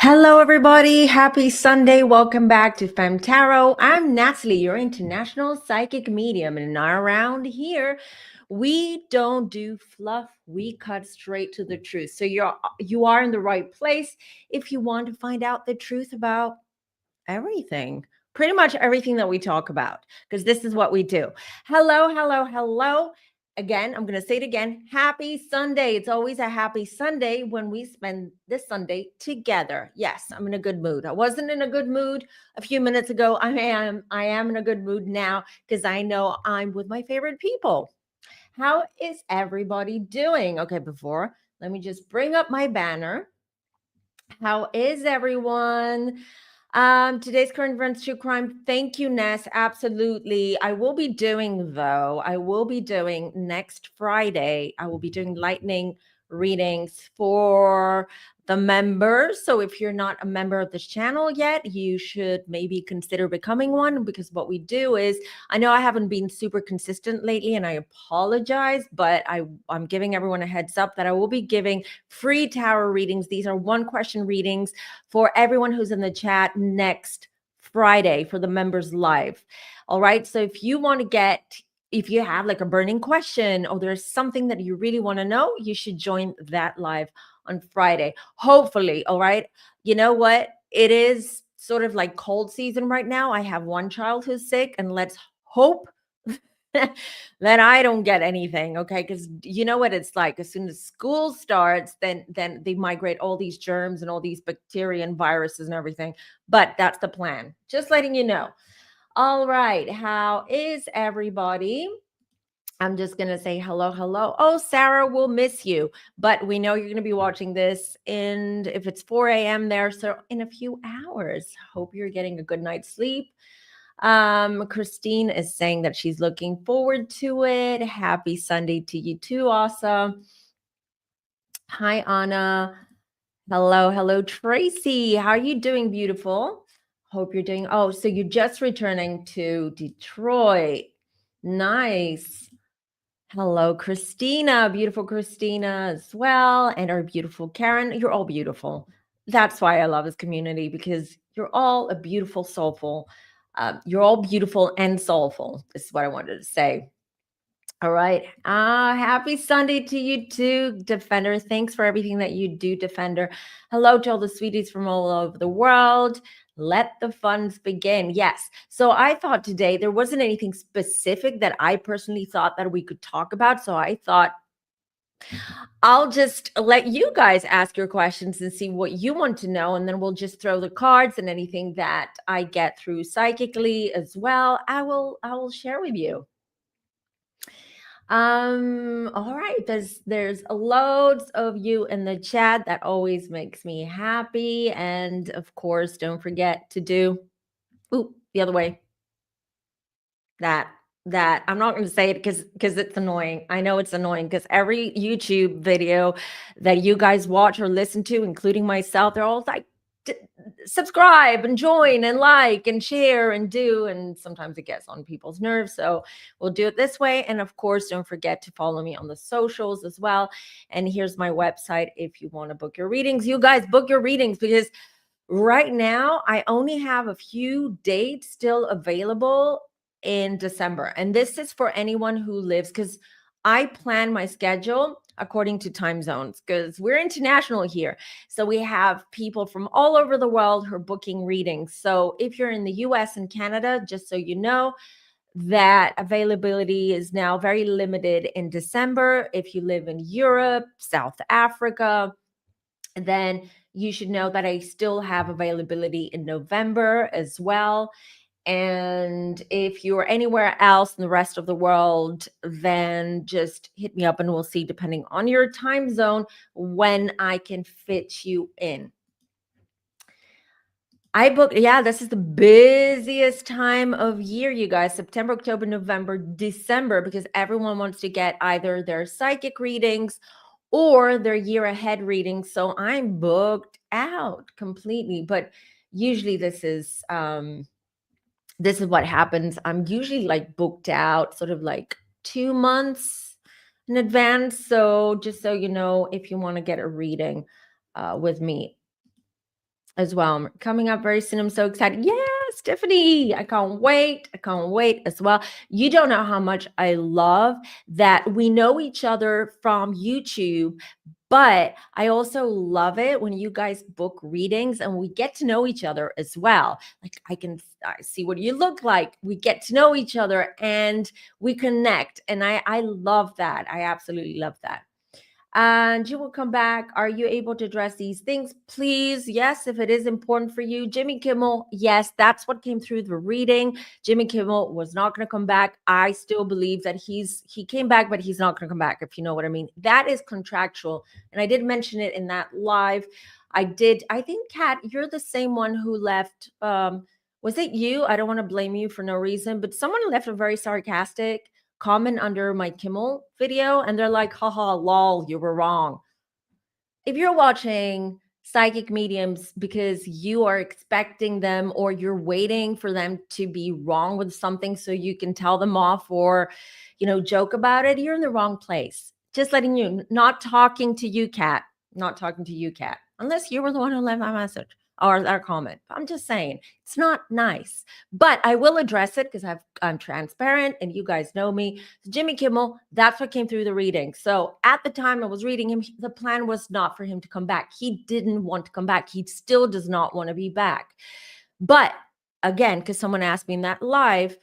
Hello, everybody. Happy Sunday. Welcome back to FemmeTarot. I'm Natalie, your international psychic medium. And around here, we don't do fluff. We cut straight to the truth. So you are in the right place if you want to find out the truth about everything. Pretty much everything that we talk about, because this is what we do. Hello, hello, hello. Again, I'm going to say it again. Happy Sunday. It's always a happy Sunday when we spend this Sunday together. Yes, I'm in a good mood. I wasn't in a good mood a few minutes ago. I am in a good mood now because I know I'm with my favorite people. How is everybody doing? Okay, let me just bring up my banner. How is everyone? Today's current events, true crime. Thank you, Ness. Absolutely. I will be doing next Friday. I will be doing lightning readings for the members. So if you're not a member of this channel yet, you should maybe consider becoming one, because what we do is, I know I haven't been super consistent lately and I apologize, but I'm giving everyone a heads up that I will be giving free tarot readings. These are 1-question readings for everyone who's in the chat next Friday for the members live. All right. So if you have like a burning question or there's something that you really want to know, you should join that live on Friday. Hopefully. All right. You know what? It is sort of like cold season right now. I have one child who's sick, and let's hope then I don't get anything, okay? Because you know what it's like. As soon as school starts, then they migrate all these germs and all these bacteria and viruses and everything. But that's the plan. Just letting you know. All right. How is everybody? I'm just going to say hello, hello. Oh, Sarah, we'll miss you. But we know you're going to be watching this, and if it's 4 a.m. there, so in a few hours. Hope you're getting a good night's sleep. Christine is saying that she's looking forward to it. Happy Sunday to you too, Awesome. Hi, Anna. Hello, Tracy. How are you doing, beautiful? Hope you're doing. Oh, so you're just returning to Detroit. Nice. Hello, Christina. Beautiful Christina as well. And our beautiful Karen. You're all beautiful. That's why I love this community, because you're all a beautiful, soulful. You're all beautiful and soulful. This is what I wanted to say. All right. Happy Sunday to you too, Defender. Thanks for everything that you do, Defender. Hello to all the sweeties from all over the world. Let the funs begin. Yes. So I thought today there wasn't anything specific that I personally thought that we could talk about. So I thought I'll just let you guys ask your questions and see what you want to know. And then we'll just throw the cards, and anything that I get through psychically as well, I will share with you. All right. There's loads of you in the chat. That always makes me happy. And of course, don't forget to do the other way. That I'm not going to say it because it's annoying. I know it's annoying because every YouTube video that you guys watch or listen to, including myself, they're all like, subscribe and join and like and share and do, and sometimes it gets on people's nerves, so we'll do it this way. And of course, don't forget to follow me on the socials as well. And here's my website if you want to book your readings. You guys book your readings, because right now I only have a few dates still available in December, and this is for anyone who lives, because I plan my schedule according to time zones, because we're international here. So we have people from all over the world who are booking readings. So if you're in the US and Canada, just so you know, that availability is now very limited in December. If you live in Europe, South Africa, then you should know that I still have availability in November as well. And if you're anywhere else in the rest of the world, then just hit me up and we'll see, depending on your time zone, when I can fit you in. This is the busiest time of year, you guys. September, October, November, December, because everyone wants to get either their psychic readings or their year ahead readings. So I'm booked out completely. But usually this is what happens. I'm usually like booked out sort of like 2 months in advance. So just so you know, if you want to get a reading with me. as well. Coming up very soon. I'm so excited. Yes, Tiffany. I can't wait. I can't wait as well. You don't know how much I love that we know each other from YouTube, but I also love it when you guys book readings and we get to know each other as well. Like I see what you look like. We get to know each other and we connect. And I love that. I absolutely love that. And you will come back. Are you able to address these things? Please, yes, if it is important for you. Jimmy Kimmel, yes, that's what came through the reading. Jimmy Kimmel was not going to come back. I still believe that he came back, but he's not going to come back, if you know what I mean. That is contractual. And I did mention it in that live. I think, Kat, you're the same one who left. Was it you? I don't want to blame you for no reason, but someone left a very sarcastic comment under my Kimmel video and they're like, haha, lol, you were wrong. If you're watching psychic mediums because you are expecting them or you're waiting for them to be wrong with something so you can tell them off or, joke about it, you're in the wrong place. Just letting you, not talking to you, Kat, not talking to you, Kat, unless you were the one who left that message or our comment. I'm just saying it's not nice, but I will address it because I'm transparent and you guys know me. Jimmy Kimmel, that's what came through the reading. So at the time I was reading him, the plan was not for him to come back. He didn't want to come back. He still does not want to be back. But again, because someone asked me in that live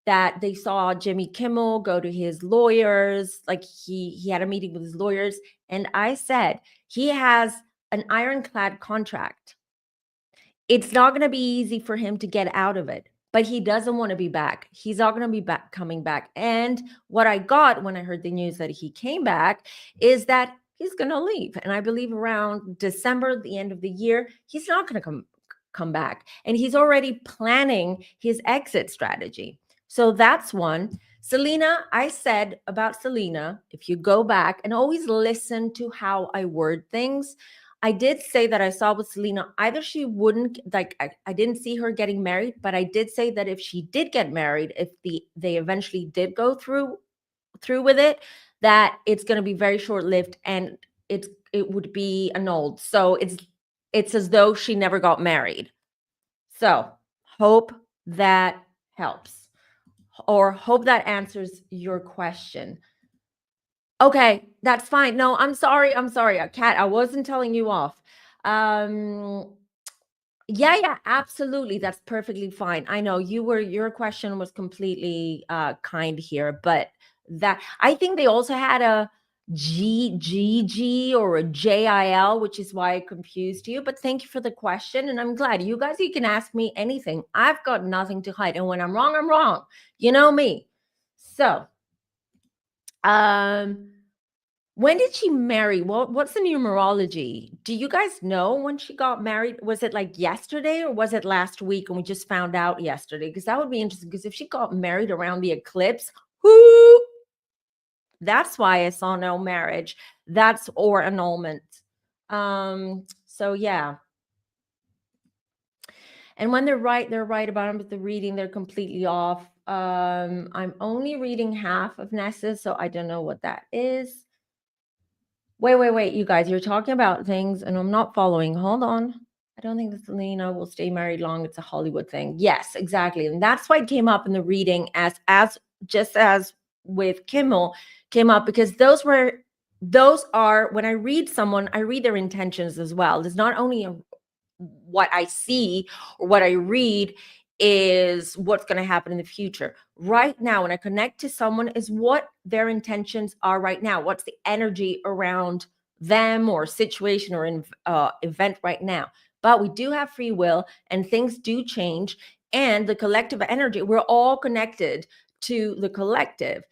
that they saw Jimmy Kimmel go to his lawyers, like he had a meeting with his lawyers, and I said he has an ironclad contract. It's not going to be easy for him to get out of it, but he doesn't want to be back. He's not going to be coming back. And what I got when I heard the news that he came back is that he's going to leave. And I believe around December, the end of the year, he's not going to come back. And he's already planning his exit strategy. So that's one. Selena, I said about Selena, if you go back and always listen to how I word things, I did say that I saw with Selena, either she wouldn't, like, I didn't see her getting married, but I did say that if she did get married, if they eventually did go through with it, that it's going to be very short-lived and it would be annulled. So it's as though she never got married. So hope that helps or hope that answers your question. Okay, that's fine. No, I'm sorry. Kat, I wasn't telling you off. Yeah, absolutely. That's perfectly fine. I know your question was completely kind here, but that I think they also had a GGG or a JIL, which is why I confused you. But thank you for the question. And I'm glad you can ask me anything. I've got nothing to hide. And when I'm wrong, I'm wrong. You know me. So, when did she marry? What's the numerology? Do you guys know when she got married? Was it like yesterday or was it last week and we just found out yesterday? Because that would be interesting. Because if she got married around the eclipse, whoo, that's why I saw no marriage. Or annulment. So yeah. And when they're right about them, but the reading, they're completely off. I'm only reading half of Nessa's, so I don't know what that is. Wait, you guys, you're talking about things and I'm not following. Hold on. I don't think that Selena will stay married long. It's a Hollywood thing. Yes, exactly. And that's why it came up in the reading as just as with Kimmel came up, because those are when I read someone, I read their intentions as well. There's not only what I see or what I read is what's going to happen in the future. Right now, when I connect to someone, is what their intentions are right now. What's the energy around them or situation or event right now? But we do have free will and things do change. And the collective energy, we're all connected to the collective.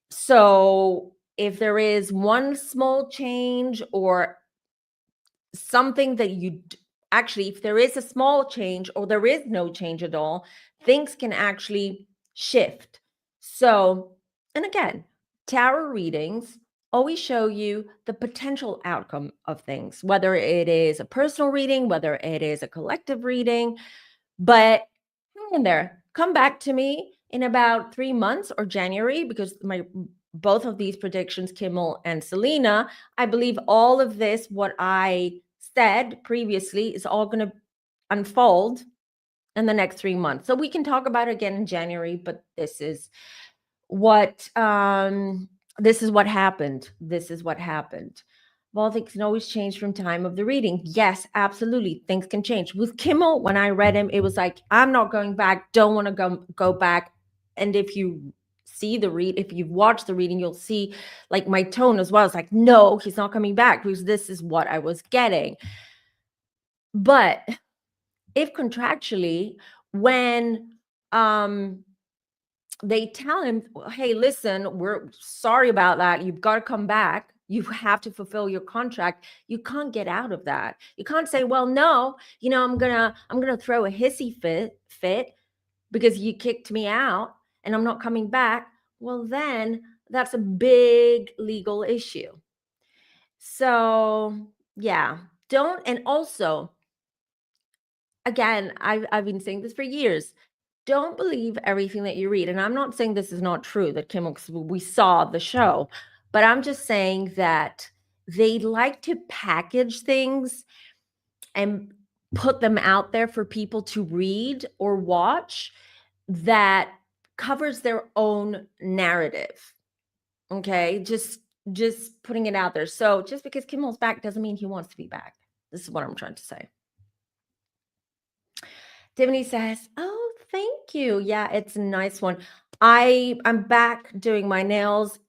So if there is one small change or something that actually, if there is a small change or there is no change at all, things can actually shift. So, and again, tarot readings always show you the potential outcome of things, whether it is a personal reading, whether it is a collective reading. But hang in there, come back to me in about 3 months or January, because both of these predictions, Kimmel and Selena, I believe all of this, what I said previously, is all going to unfold in the next 3 months. So we can talk about it again in January, but this is what happened. This is what happened. Well, things can always change from time of the reading. Yes, absolutely. Things can change. With Kimmel, when I read him, it was like, I'm not going back, don't want to go back. And if you see the read, if you've watched the reading, you'll see like my tone as well. It's like, no, he's not coming back because this is what I was getting. But if contractually, when they tell him, hey, listen, we're sorry about that. You've got to come back. You have to fulfill your contract. You can't get out of that. You can't say, well, no, I'm gonna throw a hissy fit because you kicked me out and I'm not coming back. Well, then that's a big legal issue. So yeah, don't. And also, again, I've been saying this for years. Don't believe everything that you read. And I'm not saying this is not true, that Kimmel, we saw the show, but I'm just saying that they like to package things and put them out there for people to read or watch that covers their own narrative. Okay, just putting it out there. So just because Kimmel's back doesn't mean he wants to be back. This is what I'm trying to say. Tiffany says, oh, thank you. Yeah, it's a nice one. I'm back doing my nails.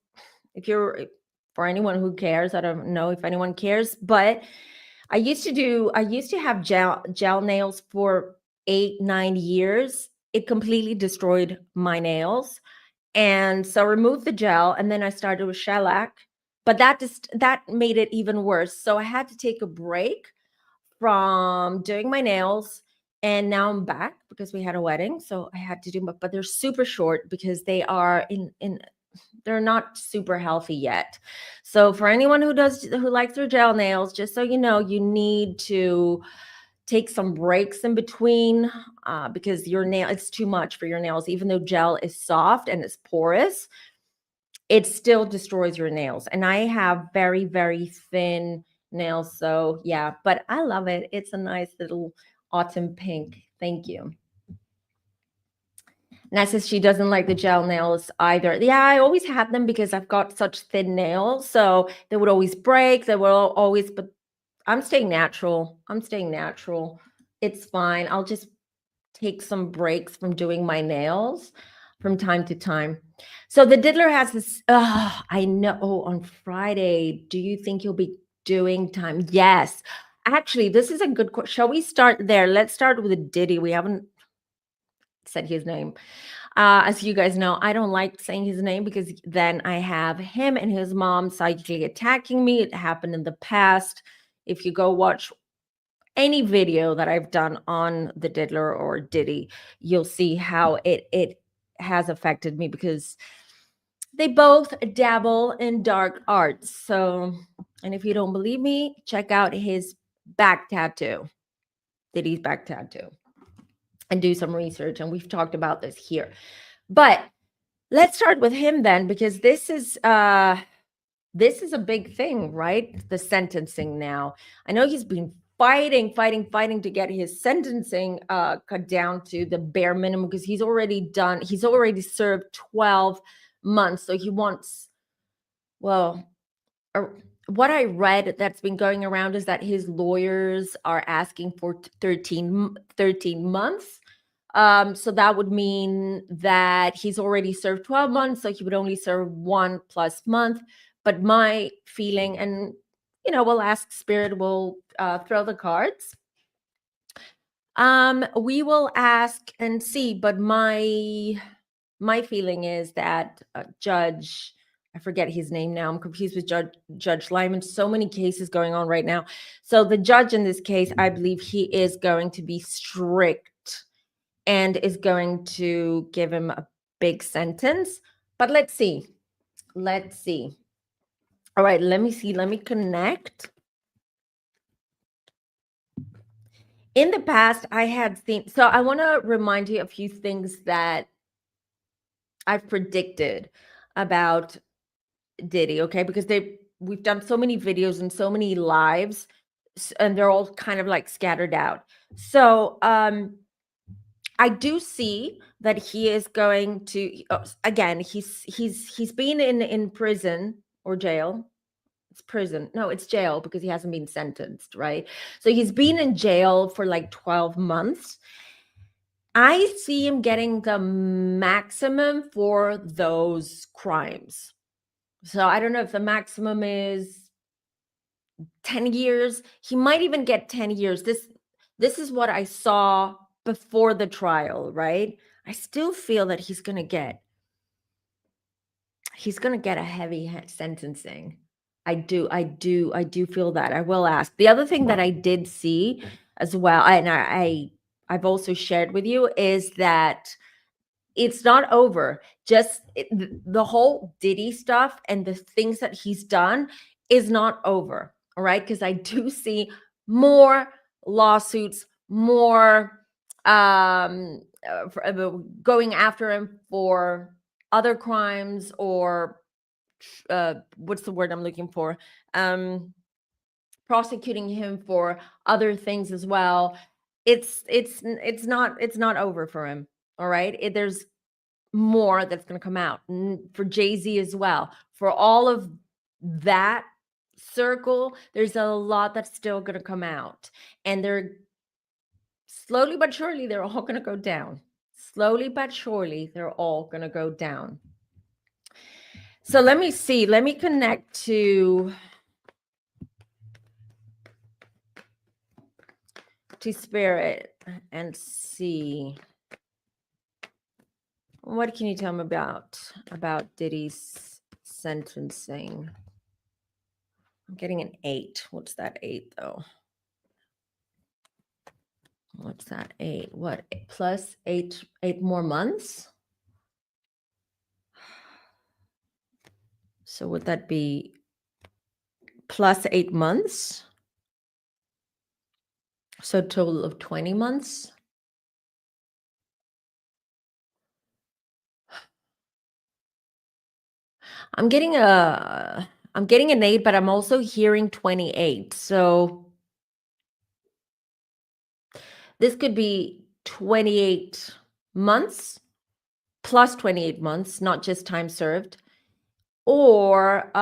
For anyone who cares, I don't know if anyone cares, but I used to have gel nails for 8-9 years. It completely destroyed my nails. And so I removed the gel and then I started with shellac, but that made it even worse. So I had to take a break from doing my nails, and now I'm back because we had a wedding, so I had to do but they're super short because they are they're not super healthy yet. So for anyone who likes their gel nails, just so you know, you need to take some breaks in between because your nail, it's too much for your nails. Even though gel is soft and it's porous, it still destroys your nails. And I have very, very thin nails. So yeah, but I love it. It's a nice little autumn pink. Thank you. Nat says she doesn't like the gel nails either. Yeah, I always had them because I've got such thin nails. So they would always break. They would always, but I'm staying natural. It's fine. I'll just take some breaks from doing my nails from time to time. So the diddler has this, I know, on Friday. Do you think you'll be doing time? Yes. Actually, this is a good question. Shall we start there? Let's start with Diddy. We haven't said his name. As you guys know, I don't like saying his name because then I have him and his mom psychically attacking me. It happened in the past. If you go watch any video that I've done on the diddler or Diddy, you'll see how it has affected me because they both dabble in dark arts. So, and if you don't believe me, check out his back tattoo, Diddy's back tattoo, and do some research. And we've talked about this here. But let's start with him then, because this is a big thing, right? The sentencing now. I know he's been fighting to get his sentencing cut down to the bare minimum because he's already served 12 months. So he wants, well, what I read that's been going around is that his lawyers are asking for 13 months. So that would mean that he's already served 12 months, so he would only serve 1+ month. But my feeling, and we'll ask Spirit, we'll throw the cards. We will ask and see, but my feeling is that Judge, I forget his name now. I'm confused with Judge Lyman. So many cases going on right now. So the judge in this case, I believe he is going to be strict and is going to give him a big sentence. But let's see. All right, let me see. Let me connect. In the past, I had seen, so I want to remind you a few things that I've predicted about Diddy, okay? Because we've done so many videos and so many lives and they're all kind of like scattered out. So I do see that he is going to again. He's been in prison or jail. It's prison. No, it's jail because he hasn't been sentenced, right? So he's been in jail for like 12 months. I see him getting the maximum for those crimes. So I don't know if the maximum is 10 years. He might even get 10 years. This is what I saw before the trial, right? I still feel that he's going to get a heavy sentencing. I do feel that. I will ask. The other thing that I did see as well, and I've also shared with you, is that it's not over. Just the whole Diddy stuff and the things that he's done is not over. All right. Because I do see more lawsuits, more going after him for other crimes, or what's the word I'm looking for? Prosecuting him for other things as well. It's not over for him. All right. There's more that's going to come out for Jay-Z as well. For all of that circle, there's a lot that's still going to come out, and they're slowly but surely, they're all going to go down. Slowly but surely, they're all going to go down. So let me see. Let me connect to Spirit and see. What can you tell me about Diddy's sentencing? I'm getting an 8. What's that 8 though? What's that 8? What, plus 8 more months? So would that be plus 8 months? So a total of 20 months? I'm getting an 8, but I'm also hearing 28. So this could be 28 months plus 28 months, not just time served, or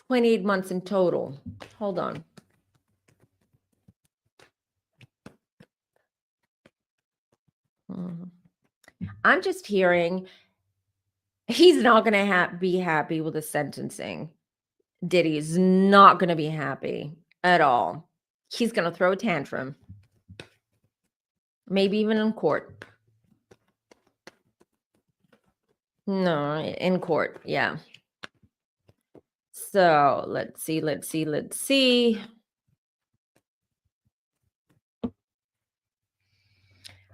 28 months in total. Hold on. I'm just hearing he's not going to be happy with the sentencing. Diddy is not going to be happy at all. He's going to throw a tantrum. Maybe even in court. No, in court. Yeah. So let's see.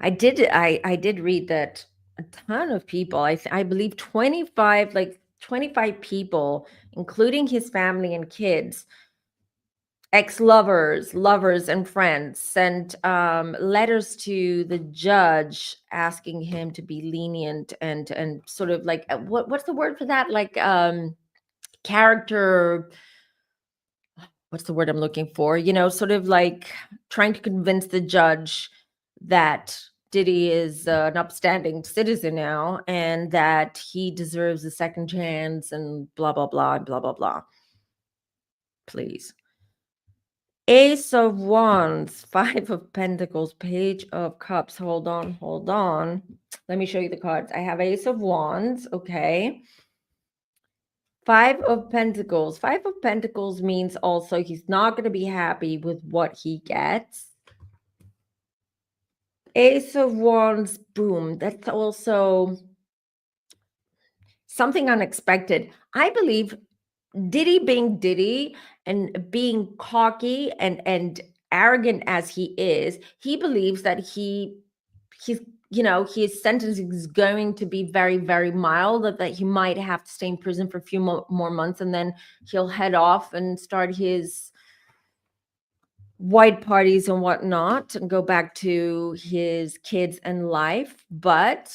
I did read that a ton of people, I believe 25 people, including his family and kids, ex-lovers, lovers and friends, sent letters to the judge asking him to be lenient and sort of like what's the word for that? Like character, what's the word I'm looking for? Sort of like trying to convince the judge that Diddy is an upstanding citizen now and that he deserves a second chance and blah, blah, blah, and blah, blah, blah. Please. Ace of Wands, 5 of Pentacles, Page of Cups. Hold on. Let me show you the cards. I have Ace of Wands, okay. 5 of Pentacles. 5 of Pentacles means also he's not going to be happy with what he gets. Ace of Wands, boom. That's also something unexpected. I believe Diddy being Diddy and being cocky and arrogant as he is, he believes that his sentence is going to be very, very mild, that he might have to stay in prison for a few more months, and then he'll head off and start his white parties and whatnot and go back to his kids and life. But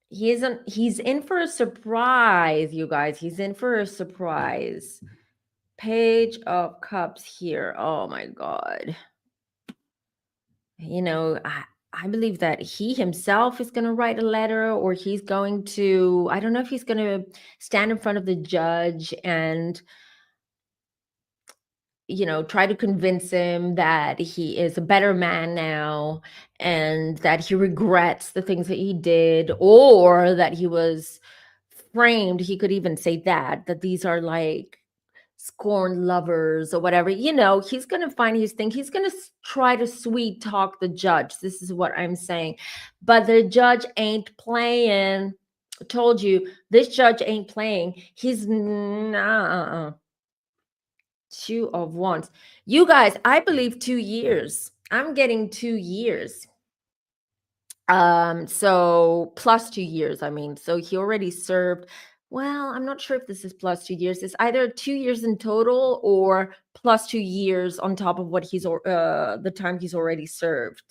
He's in for a surprise, you guys. He's in for a surprise. Page of Cups here. Oh my God. I believe that he himself is going to write a letter, or he's going to, I don't know if he's going to stand in front of the judge and, try to convince him that he is a better man now and that he regrets the things that he did, or that he was framed. He could even say that these are like scorned lovers or whatever. He's going to find his thing. He's going to try to sweet talk the judge. This is what I'm saying. But the judge ain't playing. I told you, this judge ain't playing. He's nah. 2 of Wands. You guys, I believe 2 years. I'm getting 2 years. So plus 2 years, I mean. So he already served. Well, I'm not sure if this is plus 2 years. It's either 2 years in total or plus 2 years on top of what the time he's already served.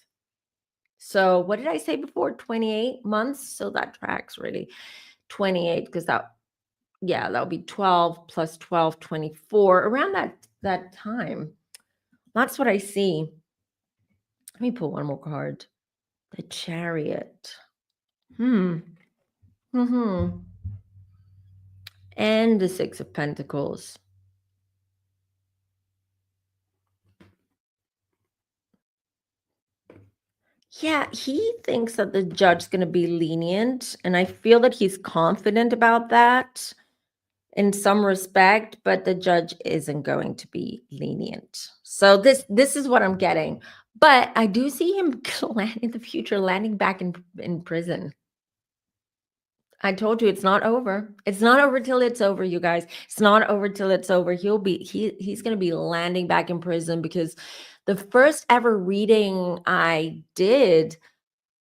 So what did I say before? 28 months. So that tracks really. 28, because that would be 12 plus 12, 24, around that time. That's what I see. Let me pull one more card. The Chariot. And the Six of Pentacles. Yeah, he thinks that the judge's going to be lenient, and I feel that he's confident about that in some respect, but the judge isn't going to be lenient. So this is what I'm getting. But I do see him in the future landing back in prison. I told you it's not over. It's not over till it's over, you guys. It's not over till it's over. He's going to be landing back in prison, because the first ever reading I did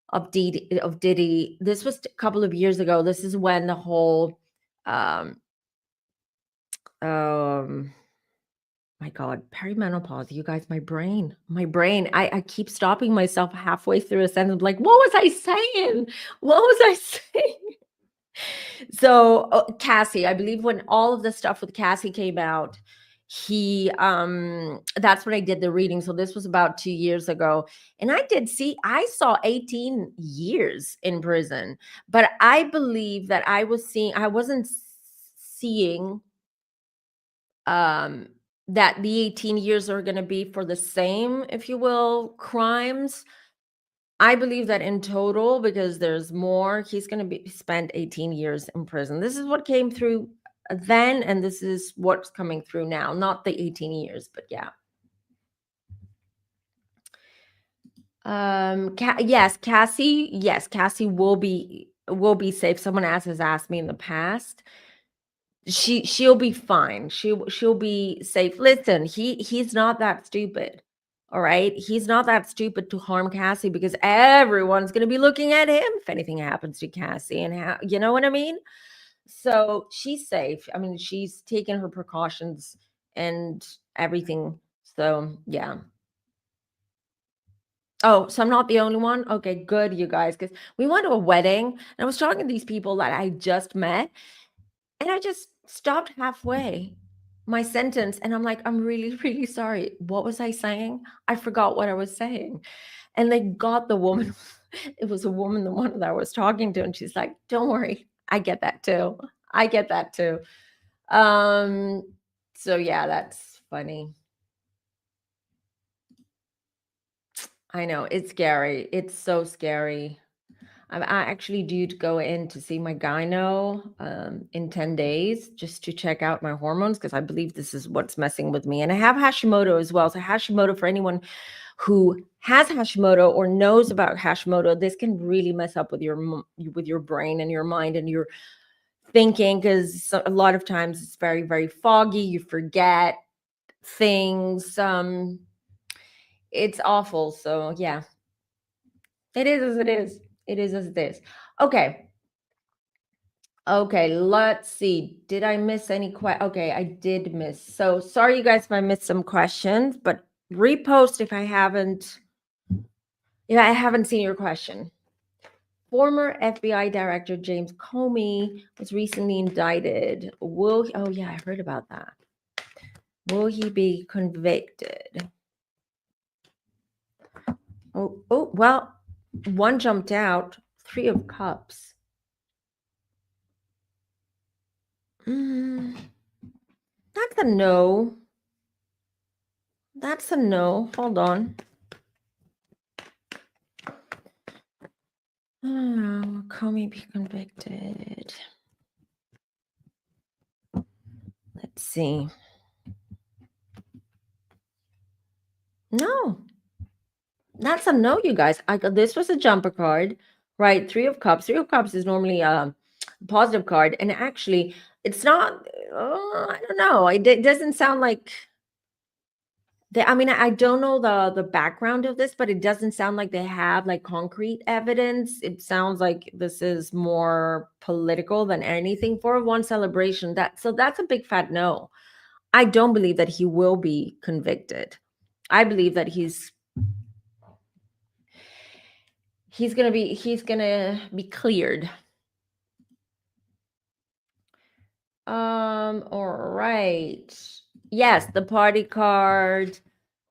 of Diddy, this was a couple of years ago. This is when the whole my God, perimenopause, you guys, my brain, I keep stopping myself halfway through a sentence, like, what was I saying? What was I saying? So Cassie, I believe when all of the stuff with Cassie came out, that's when I did the reading. So this was about 2 years ago. And I saw 18 years in prison, but I believe that I wasn't seeing that the 18 years are going to be for the same, if you will, crimes. I believe that in total, because there's more, he's going to spend 18 years in prison. This is what came through then, and this is what's coming through now. Not the 18 years, but yeah. Yes, Cassie will be safe. Someone has asked me in the past. She'll be fine. She'll be safe. Listen, he's not that stupid. All right. He's not that stupid to harm Cassie, because everyone's going to be looking at him if anything happens to Cassie. And you know what I mean? So she's safe. I mean, she's taken her precautions and everything. So yeah. Oh, so I'm not the only one? Okay, good, you guys. Because we went to a wedding and I was talking to these people that I just met, and I just stopped halfway my sentence, and I'm like, I'm really, really sorry. What was I saying? I forgot what I was saying. And they got the woman. It was a woman, the one that I was talking to, and she's like, don't worry, I get that too. I get that too. So yeah, that's funny. I know, it's scary. It's so scary. I'm actually due to go in to see my gyno in 10 days, just to check out my hormones, because I believe this is what's messing with me. And I have Hashimoto as well. So Hashimoto, for anyone who has Hashimoto or knows about Hashimoto, this can really mess up with your brain and your mind and your thinking, because a lot of times it's very, very foggy. You forget things. It's awful. So yeah, it is as it is. It is as it is. Okay. Okay, let's see. Did I miss any Okay, I did miss. So sorry, you guys, if I missed some questions, but repost if I haven't seen your question. Former FBI Director James Comey was recently indicted. Oh yeah, I heard about that. Will he be convicted? Oh, well, one jumped out. 3 of Cups. That's a no. That's a no. Hold on. Oh, Comey be convicted. Let's see. No. That's a no, you guys. This was a jumper card, right? 3 of Cups. 3 of Cups is normally a positive card. And actually, it's not, I don't know. It doesn't sound like I mean, I don't know the background of this, but it doesn't sound like they have like concrete evidence. It sounds like this is more political than anything. 4 of Wands celebration. So that's a big fat no. I don't believe that he will be convicted. I believe that he's gonna be cleared. All right. Yes, the party card,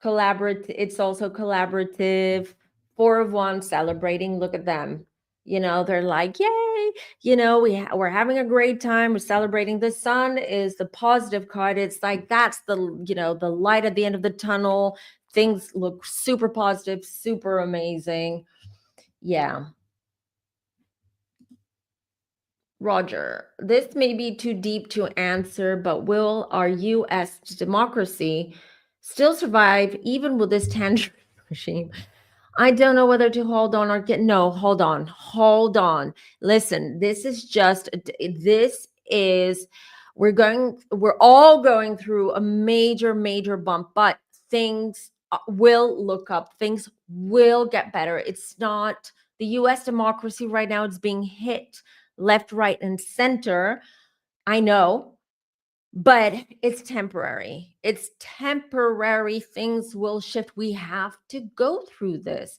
collaborative. It's also collaborative. 4 of Wands celebrating. Look at them. They're like, yay! We're having a great time. We're celebrating. The sun is the positive card. It's like that's the the light at the end of the tunnel. Things look super positive, super amazing. Yeah. Roger, this may be too deep to answer, but will our U.S. democracy still survive even with this tangerine regime? I don't know whether to hold on or get. No, hold on. Listen, this is, we're all going through a major bump, but things will look up. Things will get better. It's not the U.S. democracy right now. It's being hit left, right, and center. I know, but it's temporary. It's temporary. Things will shift. We have to go through this.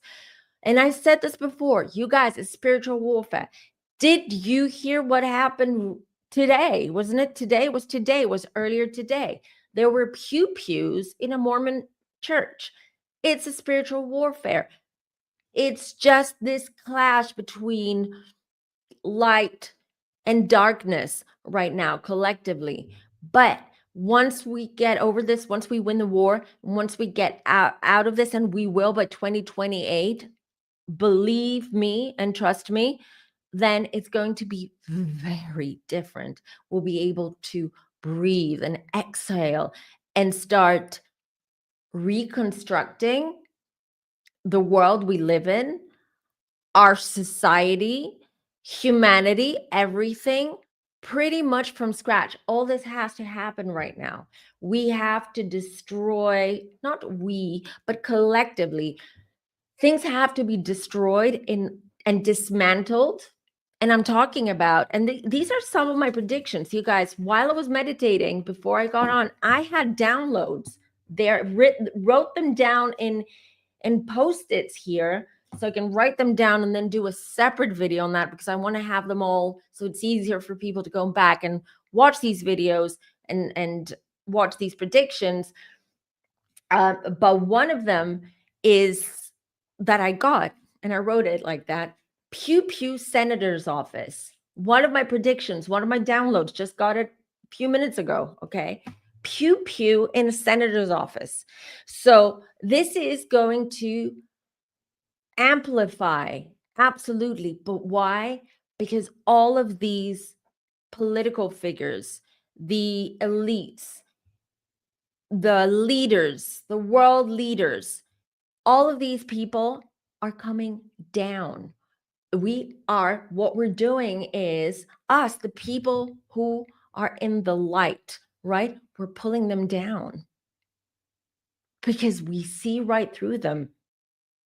And I said this before, you guys, it's spiritual warfare. Did you hear what happened today? Wasn't it today? It was earlier today. There were pews in a Mormon church. It's a spiritual warfare. It's just this clash between light and darkness right now collectively. But once we get over this, once we win the war, once we get out of this, and we will by 2028, believe me and trust me, then it's going to be very different. We'll be able to breathe and exhale and start reconstructing the world we live in, our society, humanity, everything, pretty much from scratch. All this has to happen right now. We have to destroy, not we, but collectively, things have to be destroyed and dismantled. And I'm talking about, and these are some of my predictions, you guys. While I was meditating before I got on, I had downloads there, wrote them down in post-its here, so I can write them down and then do a separate video on that, because I want to have them all so it's easier for people to go back and watch these videos and watch these predictions. But one of them is that I got, and I wrote it like that: pew senator's office. One of my predictions, one of my downloads, just got it a few minutes ago. Okay. Pew in a senator's office. So this is going to amplify, absolutely. But why? Because all of these political figures, the elites, the leaders, the world leaders, all of these people are coming down. What we're doing is us, the people who are in the light, right? We're pulling them down because we see right through them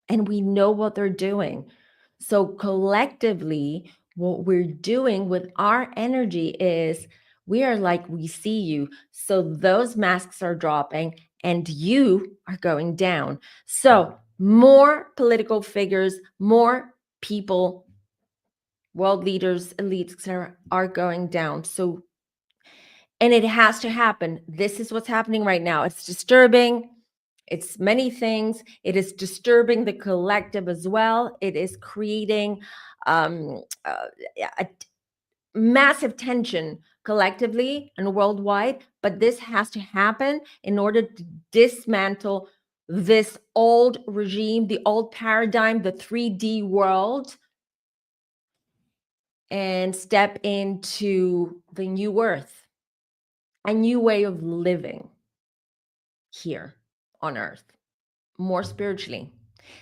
and we know what they're doing. So collectively, what we're doing with our energy is we are like, we see you. So those masks are dropping and you are going down. So more political figures, more people world leaders, elites, etc., are going down. So, and it has to happen. This is what's happening right now. It's disturbing. It's many things. It is disturbing the collective as well. It is creating a massive tension collectively and worldwide. But this has to happen in order to dismantle this old regime, the old paradigm, the 3D world, and step into the new earth, a new way of living here on earth, more spiritually.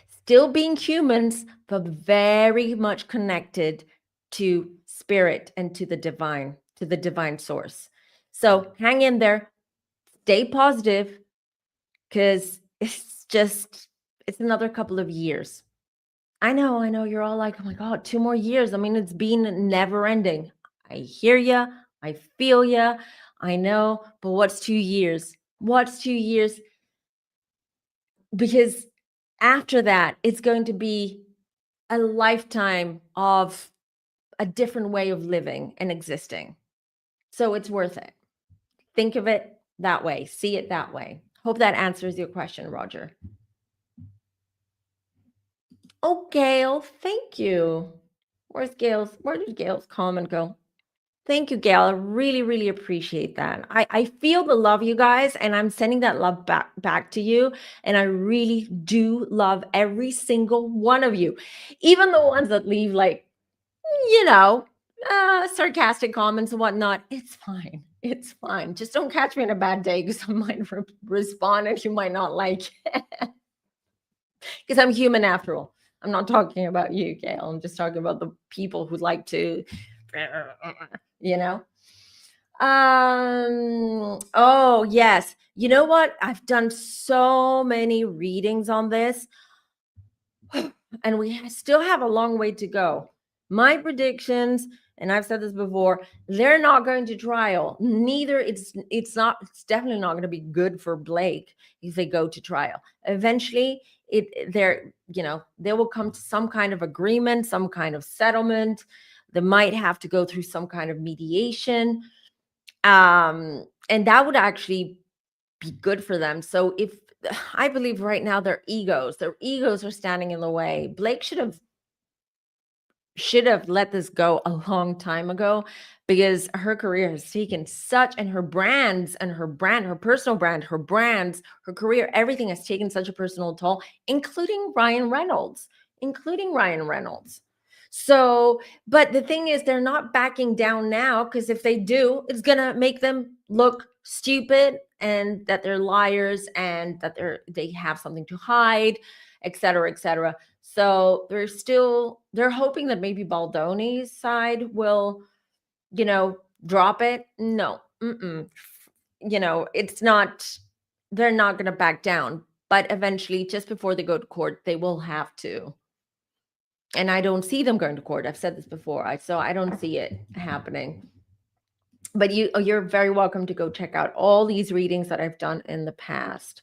Still being humans, but very much connected to spirit and to the divine source. So hang in there, stay positive, because it's another couple of years. I know, you're all like, oh my God, 2 more years. I mean, it's been never ending. I hear ya, I feel ya, I know, but what's 2 years? What's 2 years? Because after that, it's going to be a lifetime of a different way of living and existing. So it's worth it. Think of it that way, see it that way. Hope that answers your question, Roger. Oh, Gail, thank you. Where did Gail's comment go? Thank you, Gail. I really, really appreciate that. I feel the love, you guys, and I'm sending that love back to you. And I really do love every single one of you, even the ones that leave like, you know, sarcastic comments and whatnot. It's fine. It's fine. Just don't catch me in a bad day, because I might respond and you might not like it. Because I'm human after all. I'm not talking about you, Gail. I'm just talking about the people who like to, you know. Oh, yes. You know what? I've done so many readings on this, and we still have a long way to go. My predictions, and I've said this before, they're not going to trial. Neither it's definitely not going to be good for Blake if they go to trial. Eventually, they will come to some kind of agreement, some kind of settlement. They might have to go through some kind of mediation. And that would actually be good for them. So if I believe right now their egos are standing in the way. Blake should have let this go a long time ago, because her career has taken such, and her brands and her personal brand, her brands, her career, everything has taken such a personal toll, including Ryan Reynolds. So, but the thing is, they're not backing down now, because if they do, it's gonna make them look stupid, and that they're liars, and that they have something to hide, etc., etc. So they're hoping that maybe Baldoni's side will, drop it. No, it's not. They're not gonna back down, but eventually, just before they go to court, they will have to. And I don't see them going to court. I've said this before. So I don't see it happening. But you're very welcome to go check out all these readings that I've done in the past.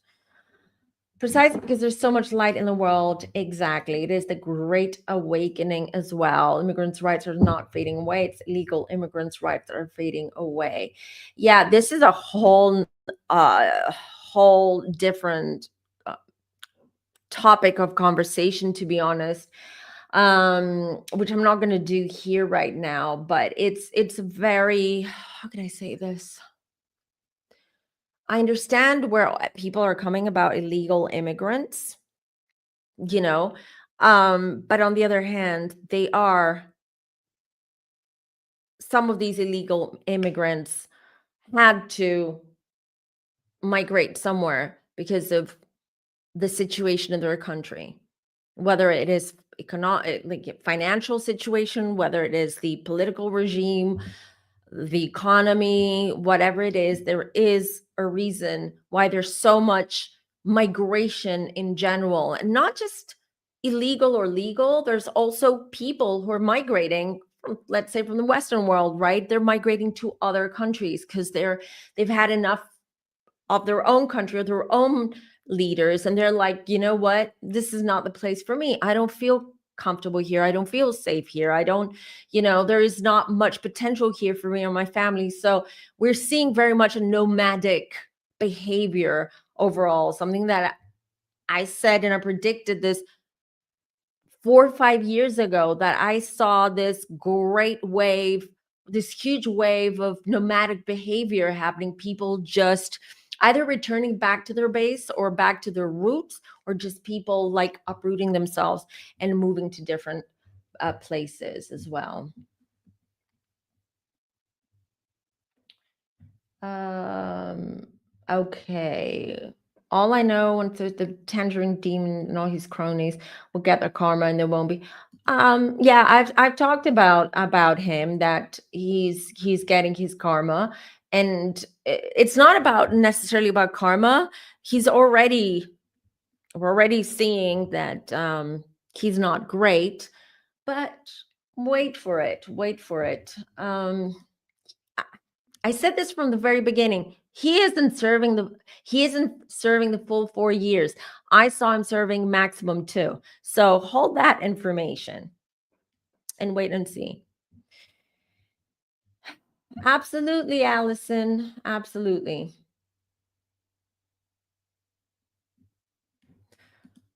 Precisely because there's so much light in the world. Exactly. It is the Great Awakening as well. Immigrants' rights are not fading away. It's illegal immigrants' rights that are fading away. Yeah, this is a whole different topic of conversation, to be honest, which I'm not going to do here right now, but it's very, how can I say this? I understand where people are coming about illegal immigrants, but on the other hand, some of these illegal immigrants had to migrate somewhere because of the situation in their country, whether it is economic, like financial situation, whether it is the political regime, the economy, whatever it is, there is a reason why there's so much migration in general, and not just illegal or legal. There's also people who are migrating from, let's say, from the Western world, right? They're migrating to other countries because they've had enough of their own country or their own leaders, and they're like, you know what, this is not the place for me. I don't feel comfortable here. I don't feel safe here. I don't, there is not much potential here for me or my family. So we're seeing very much a nomadic behavior overall, something that I said and I predicted this 4 or 5 years ago, that I saw this great wave, this huge wave of nomadic behavior happening. People just either returning back to their base or back to their roots, or just people like uprooting themselves and moving to different places as well. Okay. All I know, until the tangerine demon and all his cronies will get their karma, and there won't be. Yeah, I've talked about him, that he's getting his karma, and it's not about necessarily about karma. We're already seeing that he's not great, but wait for it. I said this from the very beginning. He isn't serving the full 4 years. I saw him serving maximum 2. So hold that information and wait and see. Absolutely, Allison. Absolutely.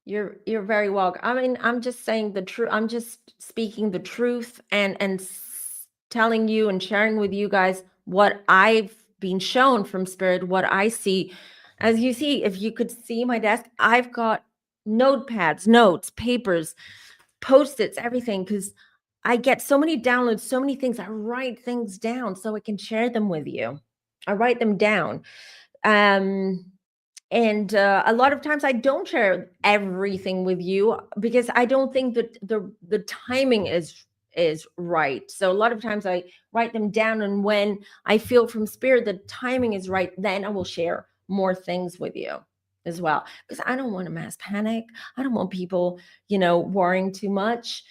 You're very welcome. I mean, I'm just saying the truth. I'm just speaking the truth and telling you and sharing with you guys what I've been shown from spirit, what I see. As you see, if you could see my desk, I've got notepads, notes, papers, post-its, everything, because I get so many downloads, so many things. I write things down so I can share them with you. I write them down. And a lot of times I don't share everything with you because I don't think that the timing is right. So a lot of times I write them down, and when I feel from spirit the timing is right, then I will share more things with you as well, because I don't want a mass panic. I don't want people, worrying too much.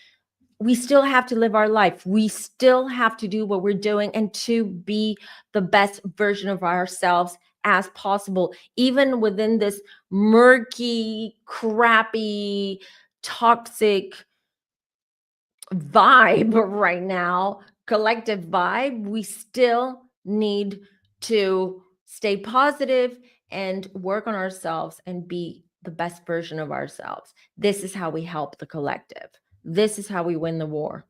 We still have to live our life. We still have to do what we're doing and to be the best version of ourselves as possible, even within this murky, crappy, toxic vibe right now, collective vibe. We still need to stay positive and work on ourselves and be the best version of ourselves. This is how we help the collective. This is how we win the war.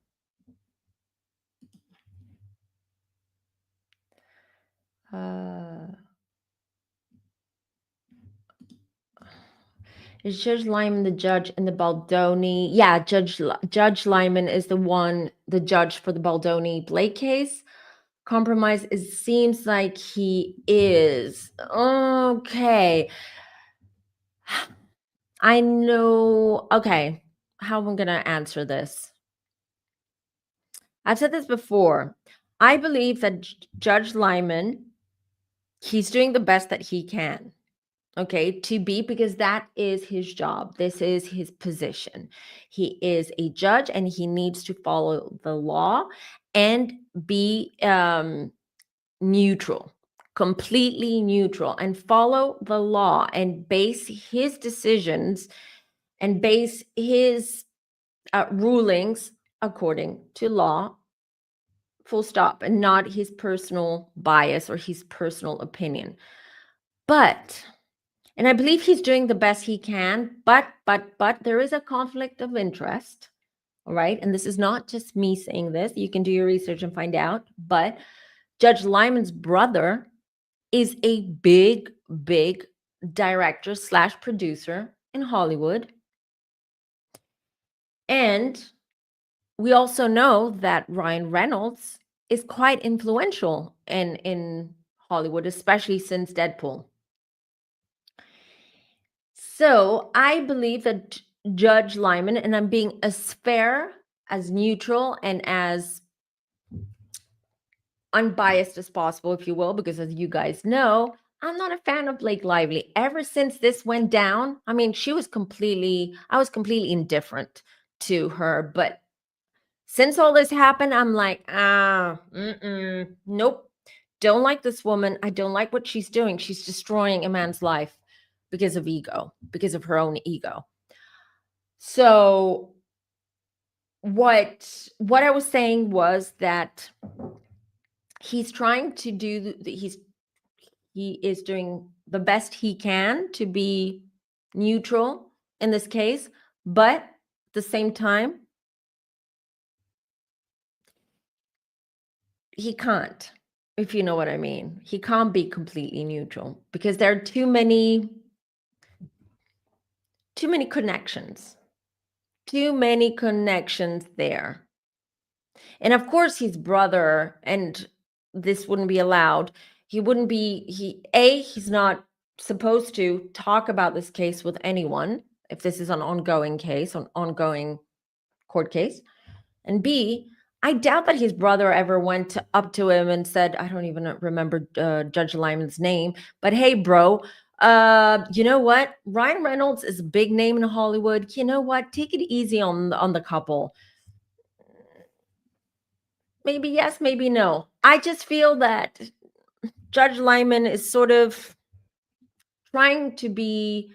Is Judge Lyman the judge in the Baldoni? Yeah, Judge Lyman is the judge for the Baldoni Blake case. Compromise, it seems like he is. Okay. I know. Okay. How am I going to answer this? I've said this before. I believe that Judge Lyman, he's doing the best that he can. Okay, to be, because that is his job. This is his position. He is a judge and he needs to follow the law and be neutral, completely neutral, and follow the law and base his decisions and base his rulings according to law, full stop, and not his personal bias or his personal opinion. And I believe he's doing the best he can, but there is a conflict of interest, all right? And this is not just me saying this. You can do your research and find out. But Judge Lyman's brother is a big director / producer in Hollywood. And we also know that Ryan Reynolds is quite influential in Hollywood, especially since Deadpool. So I believe that Judge Lyman, and I'm being as fair, as neutral, and as unbiased as possible, if you will, because as you guys know, I'm not a fan of Blake Lively. Ever since this went down, I mean, I was completely indifferent to her. But since all this happened, I'm like, nope. Don't like this woman. I don't like what she's doing. She's destroying a man's life because of ego, because of her own ego. So what I was saying was that he's trying to do he is doing the best he can to be neutral in this case, but at the same time, he can't, if you know what I mean. He can't be completely neutral because there are too many connections. Too many connections there. And of course, his brother, and this wouldn't be allowed. He wouldn't be, he's not supposed to talk about this case with anyone if this is an ongoing case, an ongoing court case. And B, I doubt that his brother ever went up to him and said, I don't even remember Judge Lyman's name, but hey, bro, you know what? Ryan Reynolds is a big name in Hollywood. You know what? Take it easy on the couple. Maybe yes, maybe no. I just feel that Judge Lyman is sort of trying to be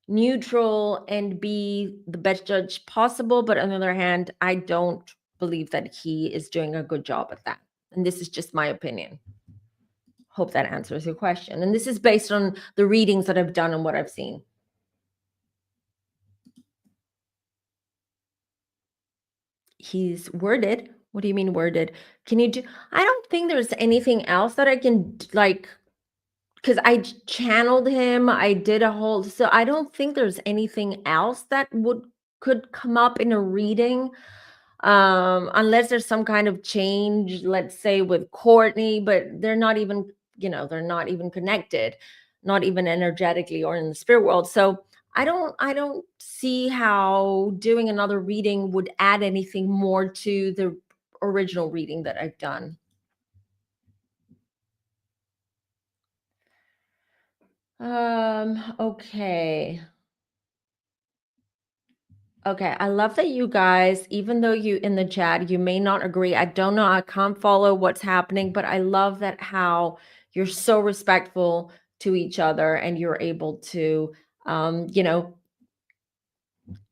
neutral and be the best judge possible. But on the other hand, I don't believe that he is doing a good job at that. And this is just my opinion. Hope that answers your question. And this is based on the readings that I've done and what I've seen. He's worded. What do you mean worded? Can you do? I don't think there's anything else that I can like, because I channeled him. I did a whole, so I don't think there's anything else that could come up in a reading, unless there's some kind of change, let's say with Courtney, but they're not even, they're not even connected, not even energetically or in the spirit world. So I don't see how doing another reading would add anything more to the original reading that I've done. Okay. Okay, I love that you guys, even though you in the chat, you may not agree. I don't know, I can't follow what's happening, but I love that how you're so respectful to each other and you're able to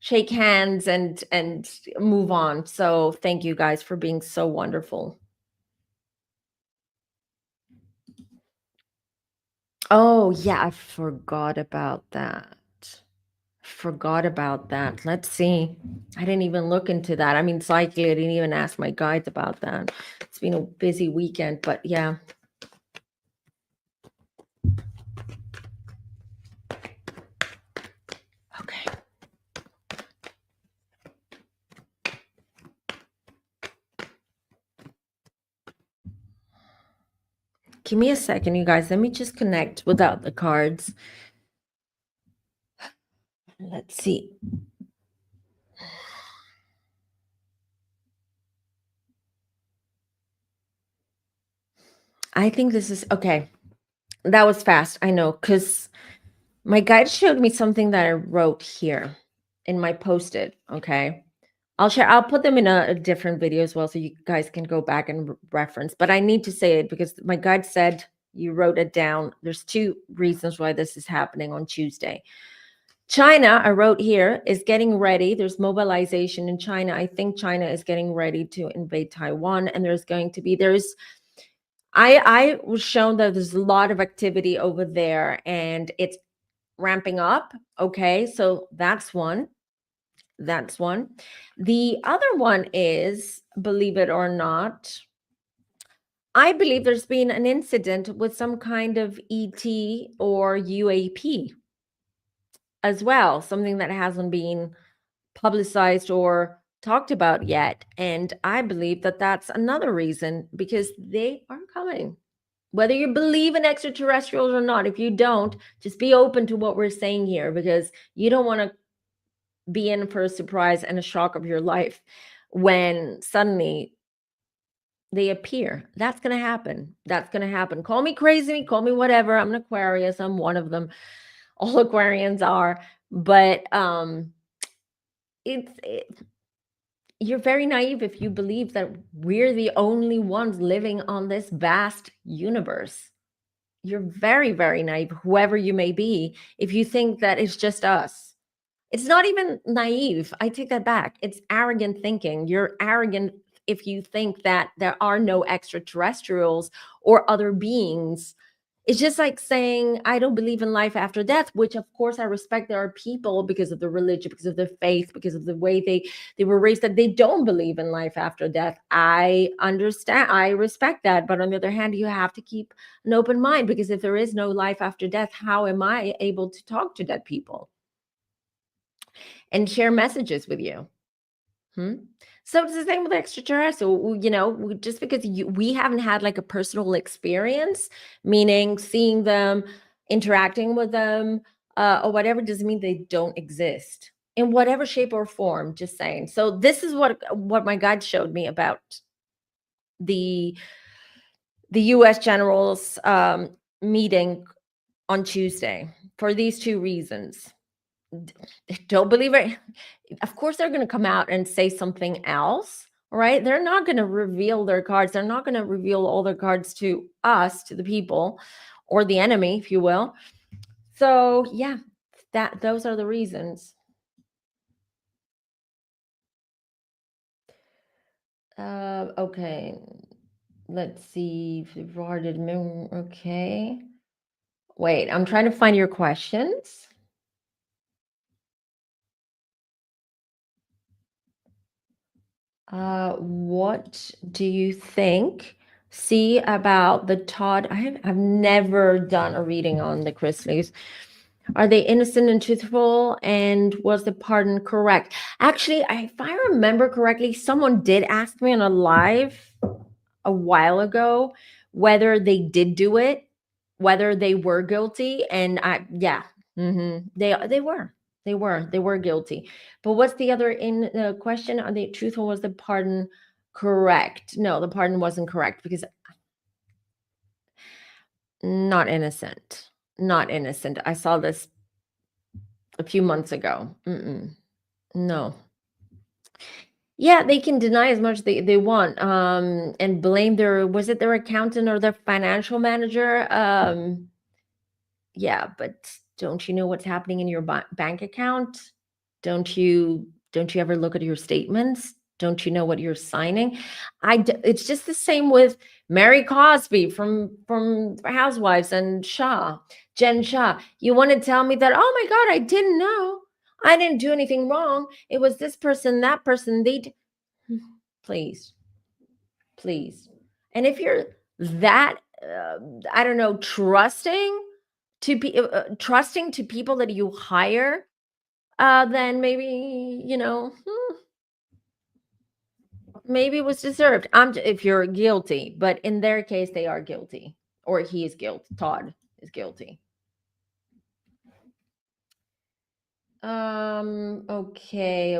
shake hands and move on. So thank you guys for being so wonderful. Oh, yeah, I forgot about that. Let's see. I didn't even look into that. I mean, psychically, I didn't even ask my guides about that. It's been a busy weekend, but yeah. Okay. Give me a second, you guys. Let me just connect without the cards. Let's see. I think this is okay. That was fast. I know, because my guide showed me something that I wrote here in my post-it. Okay. I'll put them in a different video as well, so you guys can go back and reference. But I need to say it because my guide said you wrote it down. There's two reasons why this is happening on Tuesday. China, I wrote here, is getting ready. There's mobilization in China. I think China is getting ready to invade Taiwan, and I was shown that there's a lot of activity over there and it's ramping up. Okay, so that's one. The other one is, believe it or not, I believe there's been an incident with some kind of ET or UAP as well, something that hasn't been publicized or talked about yet. And I believe that that's another reason, because they are coming. Whether you believe in extraterrestrials or not, if you don't, just be open to what we're saying here, because you don't want to be in for a surprise and a shock of your life when suddenly they appear. That's going to happen. Call me crazy, call me whatever. I'm an Aquarius. I'm one of them. All Aquarians are. But you're very naive if you believe that we're the only ones living on this vast universe. You're very, very naive, whoever you may be, if you think that it's just us. It's not even naive. I take that back. It's arrogant thinking. You're arrogant if you think that there are no extraterrestrials or other beings. It's just like saying, I don't believe in life after death, which of course I respect. There are people because of the religion, because of their faith, because of the way they were raised, that they don't believe in life after death. I understand. I respect that. But on the other hand, you have to keep an open mind, because if there is no life after death, how am I able to talk to dead people and share messages with you? Hmm? So it's the same with extraterrestrial. Just because we haven't had like a personal experience, meaning seeing them, interacting with them, or whatever, doesn't mean they don't exist in whatever shape or form. Just saying. So this is what my guide showed me about the U.S. General's meeting on Tuesday for these two reasons. Don't believe it. Of course, they're going to come out and say something else, right? They're not going to reveal their cards. They're not going to reveal all their cards to us, to the people, or the enemy, if you will. So, yeah, those are the reasons. Okay, let's see. Okay. Wait, I'm trying to find your questions. What do you see about the Todd? I've never done a reading on the Chrisleys. Are they innocent and truthful? And was the pardon correct? Actually, if I remember correctly, someone did ask me on a live a while ago whether they did do it, whether they were guilty, and they were guilty. But what's the other question? Are they truthful? Was the pardon correct? No, the pardon wasn't correct, because not innocent. Not innocent. I saw this a few months ago. No. Yeah, they can deny as much they want, and blame their accountant or their financial manager. Yeah, but don't you know what's happening in your bank account? Don't you ever look at your statements? Don't you know what you're signing? It's just the same with Mary Cosby from Housewives and Jen Shah. You want to tell me that, oh my God, I didn't know. I didn't do anything wrong. It was this person, that person. Please, please. And if you're that, I don't know, trusting to people that you hire, then maybe, maybe it was deserved. If you're guilty, but in their case, they are guilty, or he is guilty. Todd is guilty. Okay.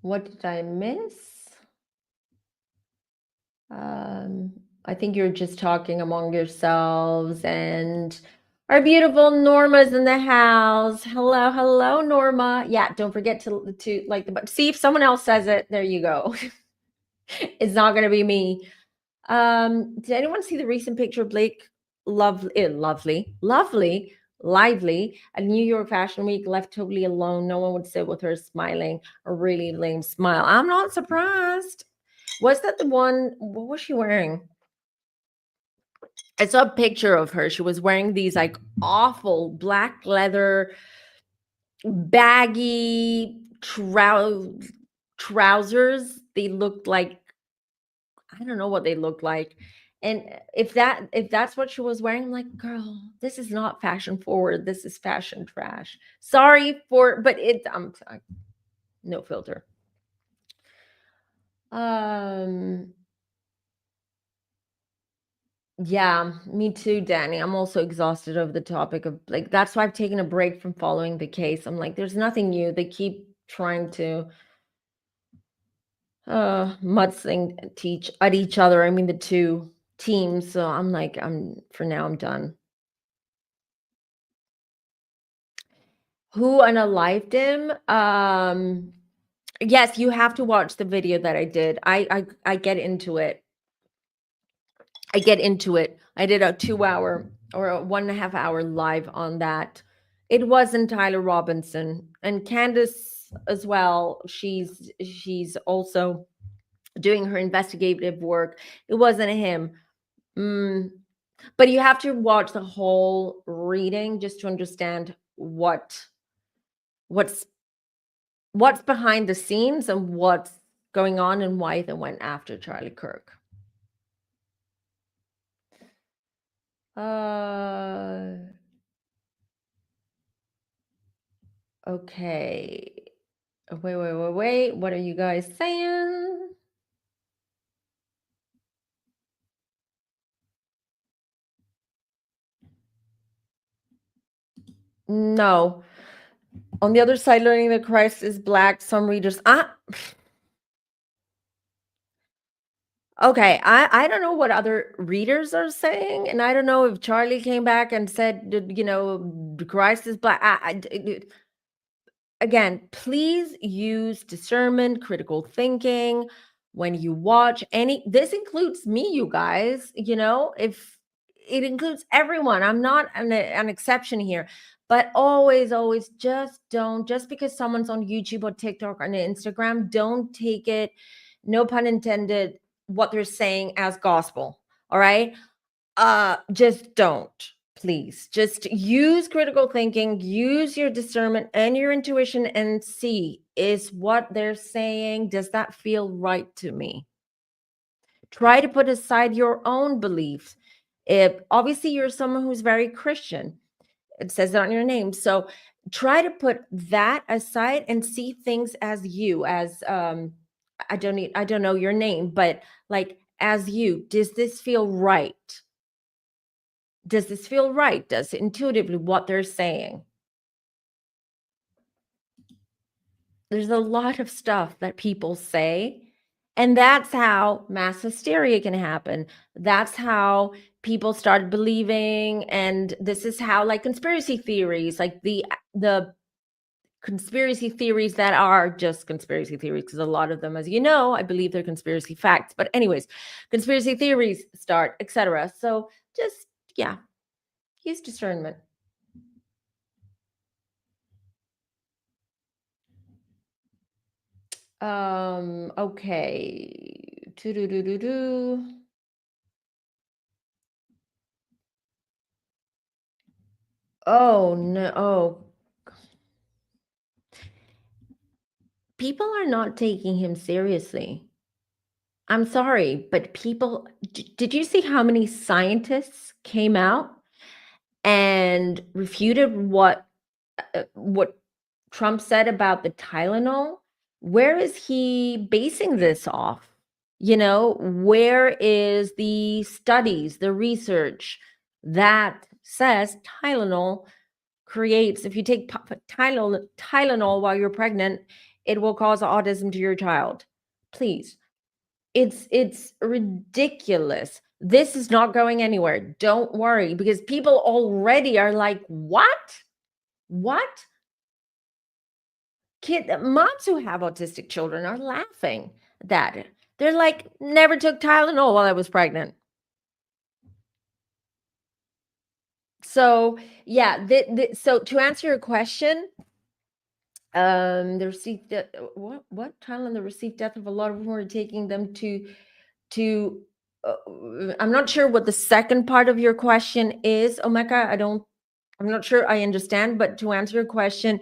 What did I miss? I think you're just talking among yourselves, and our beautiful Norma's in the house. Hello, Norma. Yeah, don't forget to like the button. See if someone else says it. There you go. It's not gonna be me. Did anyone see the recent picture of Blake Lively at New York Fashion Week, left totally alone? No one would sit with her, smiling a really lame smile. I'm not surprised. Was that the one? What was she wearing? I saw a picture of her. She was wearing these like awful black leather, baggy trousers. They looked like, I don't know what they looked like. And if that's what she was wearing, I'm like, girl, this is not fashion forward. This is fashion trash. Sorry but no filter. Yeah, me too, Danny. I'm also exhausted of the topic of, like, that's why I've taken a break from following the case. I'm like, there's nothing new. They keep trying to mudsling at each other. I mean, the two teams. So I'm like, for now, I'm done. Who unalived him? Yes, you have to watch the video that I did. I get into it. I did a 2-hour or a 1.5 hour live on that. It wasn't Tyler Robinson, and Candace as well. She's also doing her investigative work. It wasn't him. But you have to watch the whole reading just to understand what's behind the scenes and what's going on and why they went after Charlie Kirk. Okay. Wait. What are you guys saying? No. On the other side, learning that Christ is black. Some readers. Okay. I don't know what other readers are saying, and I don't know if Charlie came back and said, Christ is black. Again, please use discernment, critical thinking when you watch any. This includes me, you guys. If it includes everyone, I'm not an exception here. But always, just don't. Just because someone's on YouTube or TikTok or Instagram, don't take it, no pun intended, what they're saying as gospel. All right, just don't. Please just use critical thinking, use your discernment and your intuition, and see, is what they're saying, does that feel right to me? Try to put aside your own beliefs. If obviously you're someone who's very Christian, it says it on your name, so try to put that aside and see things as you, as I don't know your name, but like, as you, does this feel right? Does this feel right? Does intuitively what they're saying? There's a lot of stuff that people say, and that's how mass hysteria can happen. That's how people start believing, and this is how, like, conspiracy theories, like the conspiracy theories that are just conspiracy theories, because a lot of them, as you know, I believe they're conspiracy facts. But anyways, conspiracy theories start, etc. So just, yeah, use discernment. Okay. Do-do-do-do-do. Oh, no. Oh, people are not taking him seriously. I'm sorry, but people, did you see how many scientists came out and refuted what Trump said about the Tylenol? Where is he basing this off? Where is the studies, the research that says Tylenol creates, if you take Tylenol while you're pregnant, it will cause autism to your child? Please. It's ridiculous. This is not going anywhere. Don't worry, because people already are like, what? Moms who have autistic children are laughing at that. They're like, never took Tylenol while I was pregnant. So yeah, so to answer your question, the received what Tylenol, the received death of a lot of them were taking them to I'm not sure what the second part of your question is, Omeka. I'm not sure I understand, but to answer your question,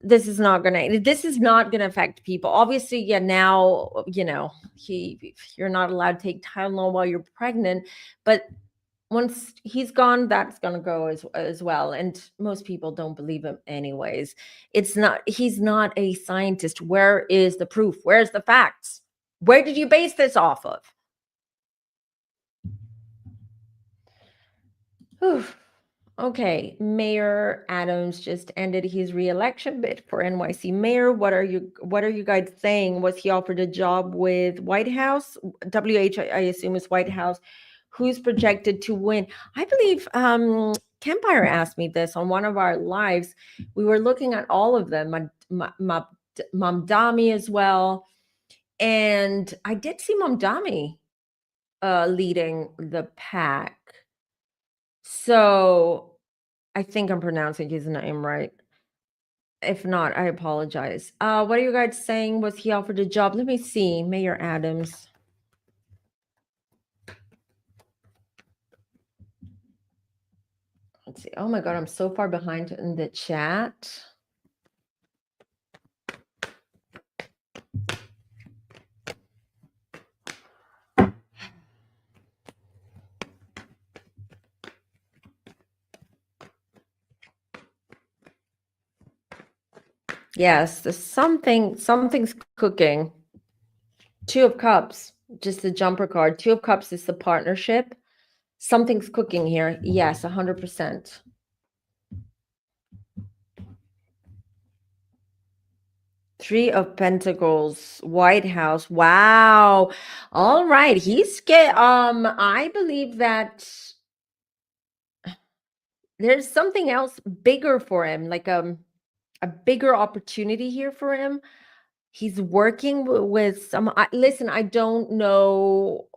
this is not gonna affect people. Obviously, yeah, now, you're not allowed to take Tylenol while you're pregnant, but once he's gone, that's gonna go as well. And most people don't believe him anyways. He's not a scientist. Where is the proof? Where's the facts? Where did you base this off of? Whew. Okay, Mayor Adams just ended his re-election bid for NYC mayor. What are you guys saying? Was he offered a job with White House? WH, I assume, is White House. Who's projected to win? I believe Campfire asked me this on one of our lives. We were looking at all of them, Mamdani as well, and I did see Mamdani leading the pack. So I think I'm pronouncing his name right. If not, I apologize. What are you guys saying? Was he offered a job? Let me see. Mayor Adams. Let's see. Oh my God, I'm so far behind in the chat. Yes, there's something's cooking. Two of Cups, just the jumper card. Two of Cups is the partnership. Something's cooking here. Yes, 100%. Three of Pentacles, White House. Wow. All right. I believe that there's something else bigger for him, like a bigger opportunity here for him. He's working with some. Listen, I don't know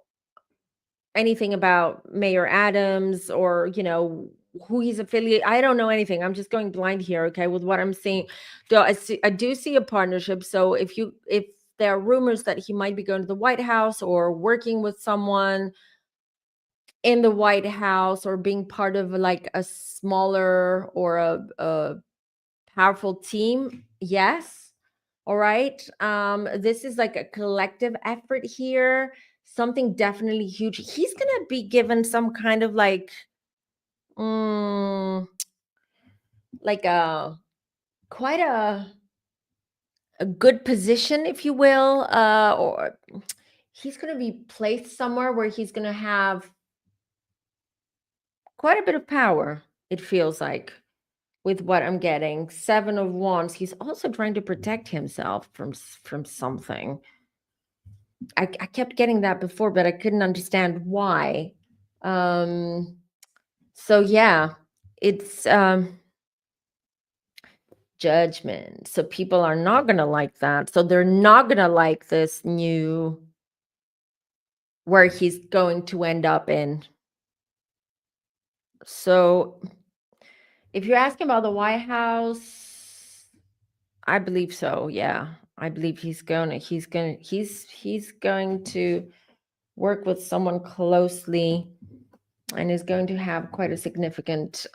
anything about Mayor Adams or who he's affiliated. I don't know anything. I'm just going blind here, okay, with what I'm seeing. So I do see a partnership. So if there are rumors that he might be going to the White House or working with someone in the White House or being part of like a smaller or a powerful team, yes. All right. This is like a collective effort here. Something definitely huge. He's gonna be given some kind of like quite a good position, if you will, or he's gonna be placed somewhere where he's gonna have quite a bit of power, it feels like, with what I'm getting. Seven of Wands. He's also trying to protect himself from something. I kept getting that before, but I couldn't understand why. So yeah, it's Judgment. So people are not gonna like that. So they're not gonna like this new where he's going to end up in. So if you're asking about the White House, I believe so. Yeah. I believe he's going to work with someone closely and is going to have quite a significant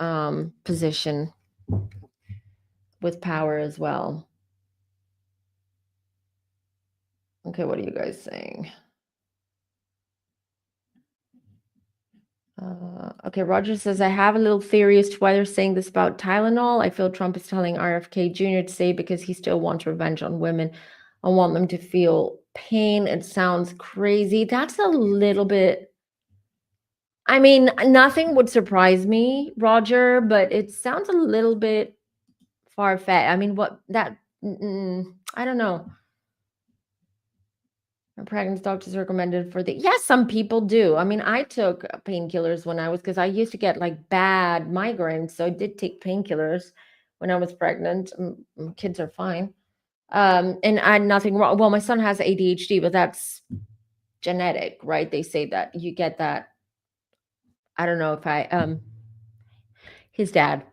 position with power as well. Okay, what are you guys saying? Okay, Roger says, I have a little theory as to why they're saying this about Tylenol. I feel Trump is telling RFK Jr. to say because he still wants revenge on women. I want them to feel pain. It sounds crazy. That's a little bit, I mean, nothing would surprise me, Roger, but it sounds a little bit far-fetched. I mean, I don't know. Pregnancy doctors recommended for the yes, some people do. I mean, I took painkillers when I was because I used to get like bad migraines, so I did take painkillers when I was pregnant. Kids are fine, and I had nothing wrong. Well, my son has ADHD, but that's genetic, right? They say that you get that. I don't know if his dad.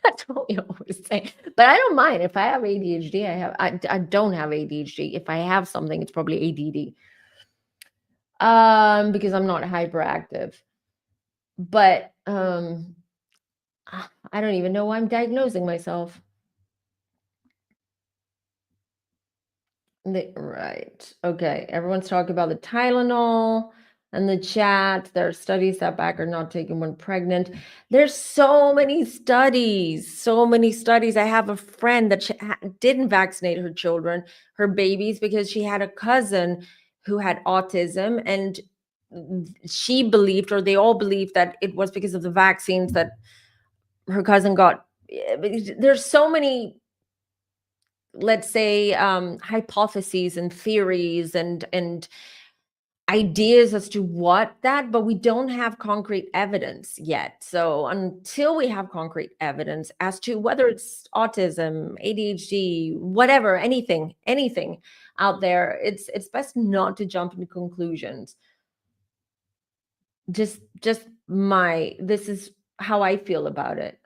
That's what we always say. But I don't mind if I have ADHD. I don't have ADHD. If I have something, it's probably ADD. Because I'm not hyperactive. But I don't even know why I'm diagnosing myself. Right. Okay. Everyone's talking about the Tylenol and the chat. There are studies that back are not taken when pregnant. There's so many studies. So many studies. I have a friend that didn't vaccinate her children, her babies, because she had a cousin who had autism, and she believed, or they all believed, that it was because of the vaccines that her cousin got. There's so many, let's say, hypotheses and theories and ideas as to what that, but we don't have concrete evidence yet. So until we have concrete evidence as to whether it's autism, ADHD, whatever, anything out there, it's best not to jump into conclusions. Just this is how I feel about it.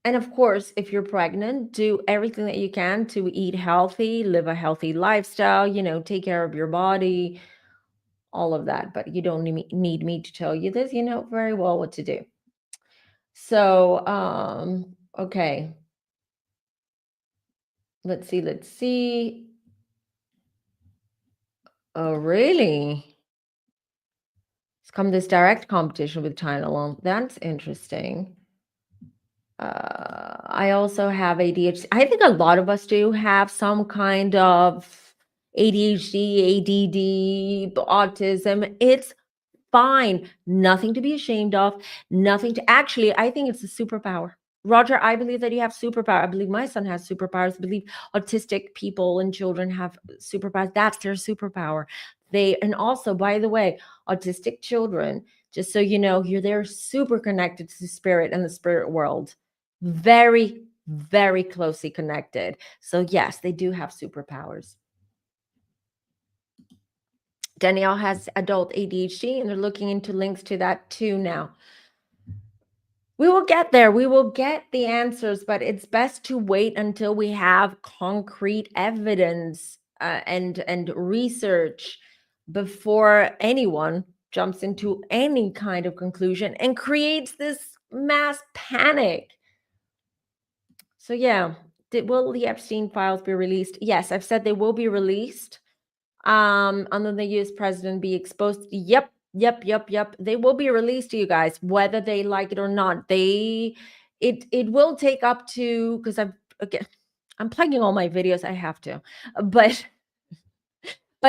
And of course, if you're pregnant, do everything that you can to eat healthy, live a healthy lifestyle, take care of your body, all of that. But you don't need me to tell you this. You know very well what to do. So, okay. Let's see. Oh, really? It's come this direct competition with Tylenol. That's interesting. I also have ADHD. I think a lot of us do have some kind of ADHD, ADD, autism. It's fine. Nothing to be ashamed of. Nothing to actually, I think it's a superpower. Roger, I believe that you have superpower. I believe my son has superpowers. I believe autistic people and children have superpowers. That's their superpower. And also, by the way, autistic children, just so you know, they're super connected to spirit and the spirit world. Very, very closely connected. So yes, they do have superpowers. Danielle has adult ADHD, and they're looking into links to that too now. We will get there. We will get the answers, but it's best to wait until we have concrete evidence and research before anyone jumps into any kind of conclusion and creates this mass panic. So yeah, will the Epstein files be released? Yes, I've said they will be released. Under the US president be exposed. Yep. They will be released to you guys, whether they like it or not. It will take up to, because I'm plugging all my videos. I have to, but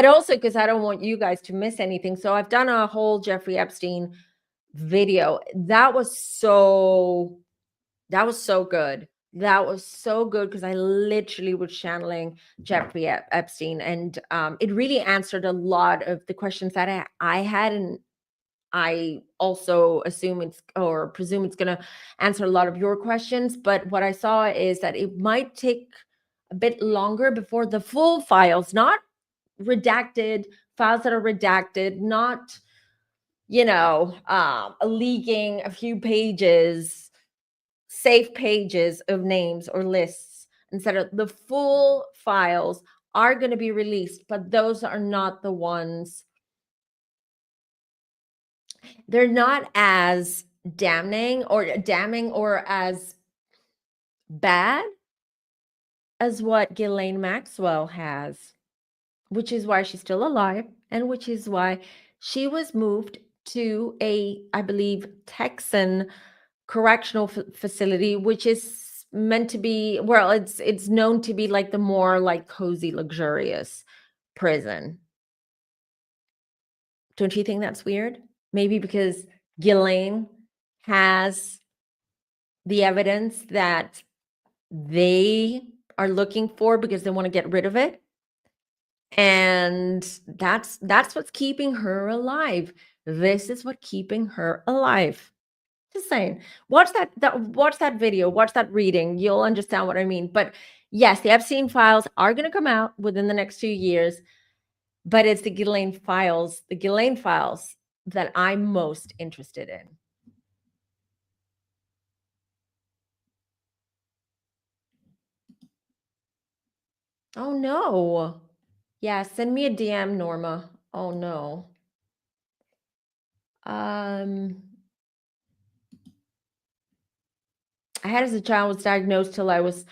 also because I don't want you guys to miss anything. So I've done a whole Jeffrey Epstein video. That was so good. That was so good because I literally was channeling Jeffrey Epstein, and it really answered a lot of the questions that I had, and I also presume it's going to answer a lot of your questions. But what I saw is that it might take a bit longer before the full files, not redacted files that are redacted, not leaking a few pages, safe pages of names or lists. Instead of the full files are going to be released, but those are not the ones. They're not as damning or as bad as what Ghislaine Maxwell has, which is why she's still alive, and which is why she was moved to I believe, Texan correctional facility, which is meant to be, well, it's known to be like the more like cozy, luxurious prison. Don't you think that's weird? Maybe because Ghislaine has the evidence that they are looking for because they want to get rid of it. And that's what's keeping her alive. This is what keeping her alive. Just saying. Watch that video, watch that reading. You'll understand what I mean. But yes, the Epstein files are going to come out within the next 2 years. But it's the Ghislaine files that I'm most interested in. Oh no. Yeah, send me a DM, Norma. Oh no. I had as a child, was diagnosed till I was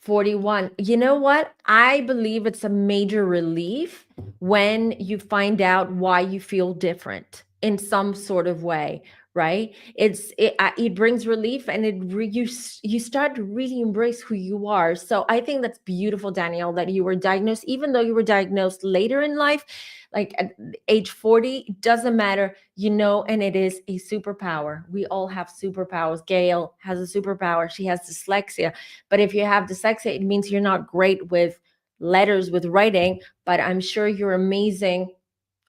41. You know what? I believe it's a major relief when you find out why you feel different in some sort of way, right? It brings relief, and you start to really embrace who you are. So I think that's beautiful, Danielle, that you were diagnosed, even though you were diagnosed later in life, like at age 40. It doesn't matter, and it is a superpower. We all have superpowers. Gail has a superpower. She has dyslexia. But if you have dyslexia, it means you're not great with letters, with writing, but I'm sure you're amazing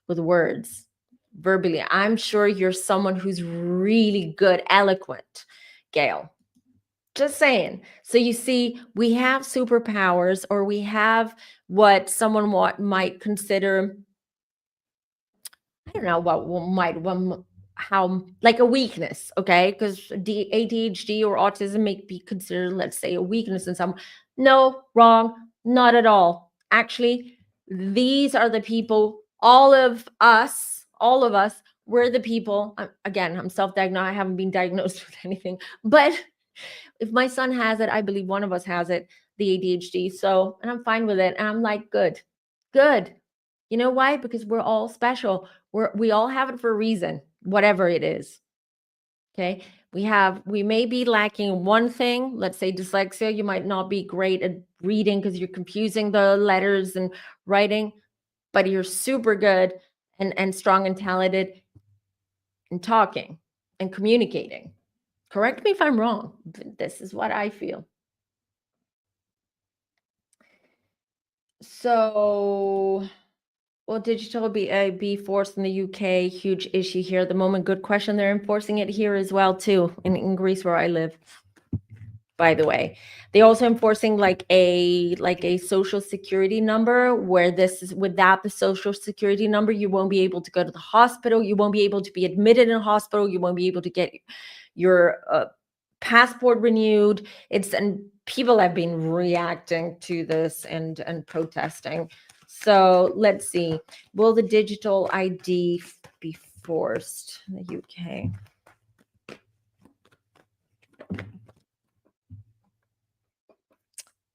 with words, verbally. I'm sure you're someone who's really good, eloquent, Gail. Just saying. So you see, we have superpowers, or we have what someone might consider, I don't know what one like a weakness, okay? Because the ADHD or autism may be considered, let's say, a weakness in some. No, wrong, not at all. Actually, these are the people, all of us, we're the people. Again, I'm self-diagnosed. I haven't been diagnosed with anything, but if my son has it, I believe one of us has it, the ADHD. So, and I'm fine with it. And I'm like, good, good. You know why? Because we're all special. We all have it for a reason, whatever it is. Okay. We may be lacking one thing, let's say dyslexia. You might not be great at reading because you're confusing the letters and writing, but you're super good and strong and talented in talking and communicating. Correct me if I'm wrong. This is what I feel. So, will digital be forced in the UK? Huge issue here at the moment. Good question. They're enforcing it here as well too, in Greece where I live. By the way, they also enforcing like a social security number, where this is without the social security number, you won't be able to go to the hospital. You won't be able to be admitted in a hospital. You won't be able to get your passport renewed. And people have been reacting to this and protesting. So let's see. Will the digital ID be forced in the UK?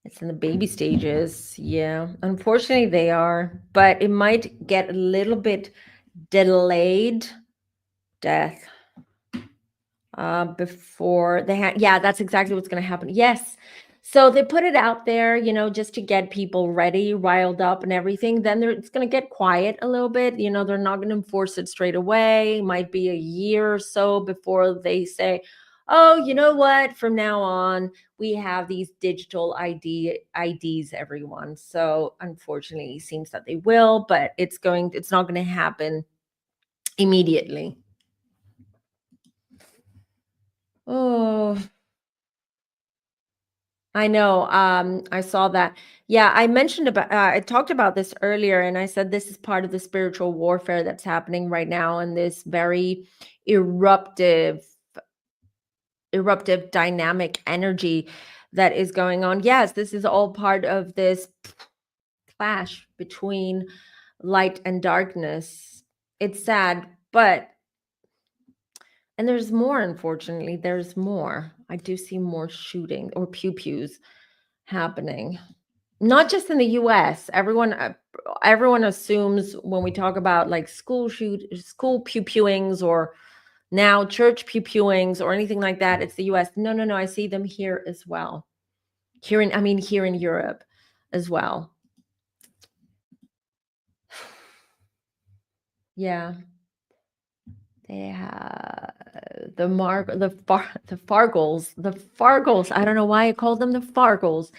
It's in the baby stages. Yeah, unfortunately they are, but it might get a little bit delayed. Death before they had. Yeah, that's exactly what's going to happen. Yes. So they put it out there, just to get people ready, riled up and everything. Then it's going to get quiet a little bit. They're not going to enforce it straight away. It might be a year or so before they say, oh, you know what? From now on, we have these digital IDs, everyone. So unfortunately, it seems that they will, but it's not going to happen immediately. Oh, I know. I saw that. Yeah, I talked about this earlier, and I said this is part of the spiritual warfare that's happening right now, and this very eruptive dynamic energy that is going on. Yes, this is all part of this clash between light and darkness. It's sad, and there's more, unfortunately. There's more. I do see more shooting or pew-pews happening. Not just in the US. Everyone assumes when we talk about like school pew-pewings, or now church pew-pewings or anything like that, it's the US. No, I see them here as well. Here in Europe as well. Yeah. They have the Fargles. I don't know why I called them the Fargles.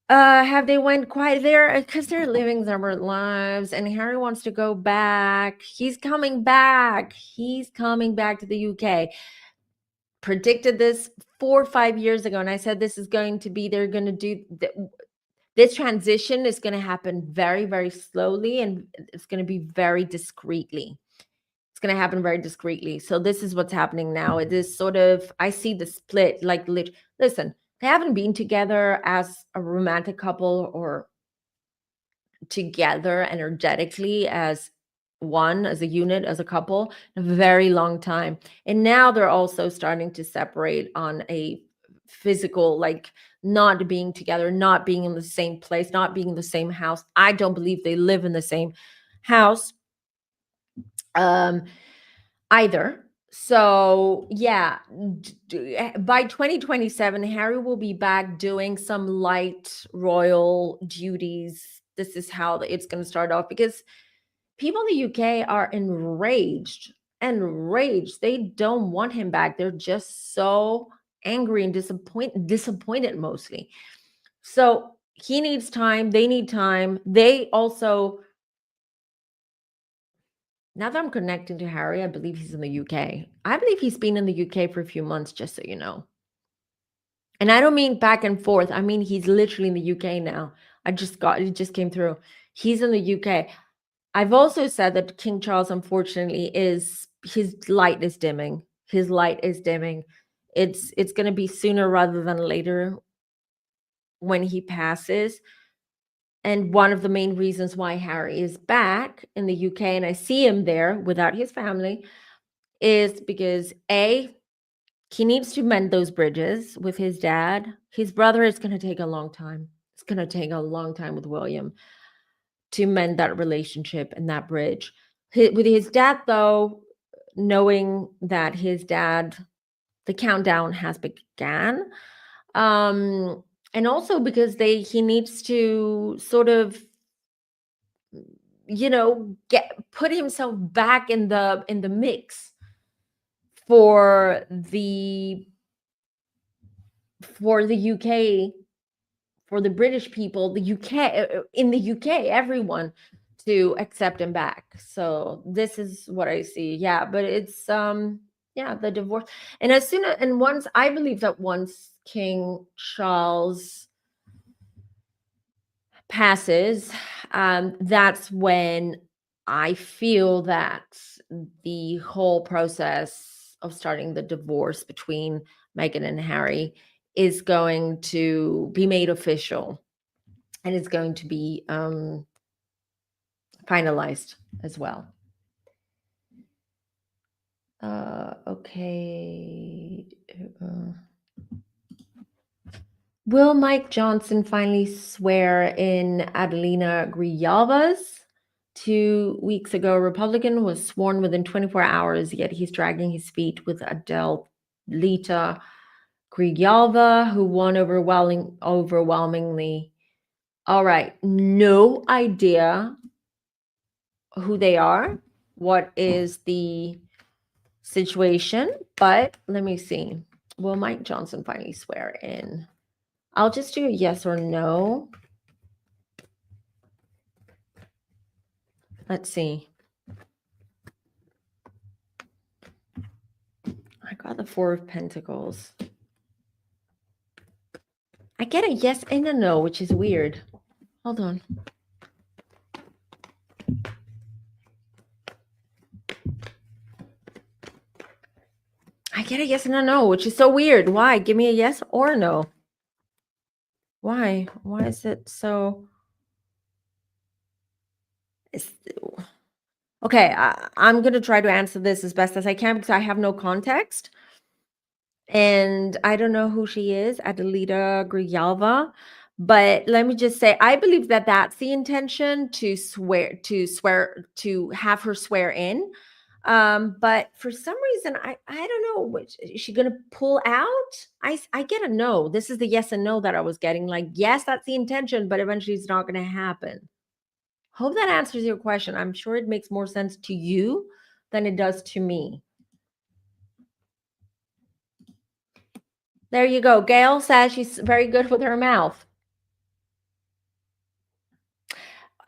Have they went quiet there because they're living separate lives, and Harry wants to go back. He's coming back to the UK. Predicted this 4 or 5 years ago, and I said this is going to be, they're going to do this transition is going to happen very, very slowly, and it's going to be very discreetly. It's going to happen very discreetly. So this is what's happening now. It is sort of, I see the split, like, listen, they haven't been together as a romantic couple or together energetically as one, as a unit, as a couple, in a very long time. And now they're also starting to separate on a physical, like not being together, not being in the same place, not being in the same house. I don't believe they live in the same house either. So yeah, by 2027, Harry will be back doing some light royal duties. This is how it's going to start off, because people in the UK are enraged. They don't want him back. They're just so angry and disappointed mostly. So he needs time. They need time. They also, now that I'm connecting to Harry, I believe he's in the UK. I believe he's been in the UK for a few months, just so you know. And I don't mean back and forth. I mean, he's literally in the UK now. It just came through. He's in the UK. I've also said that King Charles, unfortunately, is his light is dimming. His light is dimming. It's going to be sooner rather than later when he passes. And one of the main reasons why Harry is back in the UK and I see him there without his family is because A, he needs to mend those bridges with his dad. His brother is going to take a long time. It's going to take a long time with William to mend that relationship and that bridge. With his dad, though, knowing that his dad, the countdown has began. And also because he needs to sort of, put himself back in the mix for the UK, for the British people, the UK, in the UK, everyone to accept him back. So this is what I see. Yeah, but it's the divorce. And once I believe that once King Charles passes, that's when I feel that the whole process of starting the divorce between Meghan and Harry is going to be made official, and it's going to be finalized as well. Okay. Will Mike Johnson finally swear in Adelina Grijalva's? 2 weeks ago, a Republican was sworn within 24 hours, yet he's dragging his feet with Adelita Grijalva, who won overwhelmingly. All right, no idea who they are, what is the situation, but let me see. Will Mike Johnson finally swear in? I'll just do a yes or no. Let's see. I got the 4 of Pentacles. I get a yes and a no, which is weird. Hold on. I get a yes and a no, which is so weird. Why? Give me a yes or a no. Why? Why is it so? Okay, I'm going to try to answer this as best as I can because I have no context. And I don't know who she is, Adelita Grijalva. But let me just say, I believe that that's the intention, to have her swear in. But for some reason, I don't know, which is she going to pull out? I get a no. This is the yes and no that I was getting. Like, yes, that's the intention, but eventually it's not going to happen. Hope that answers your question. I'm sure it makes more sense to you than it does to me. There you go. Gail says she's very good with her mouth.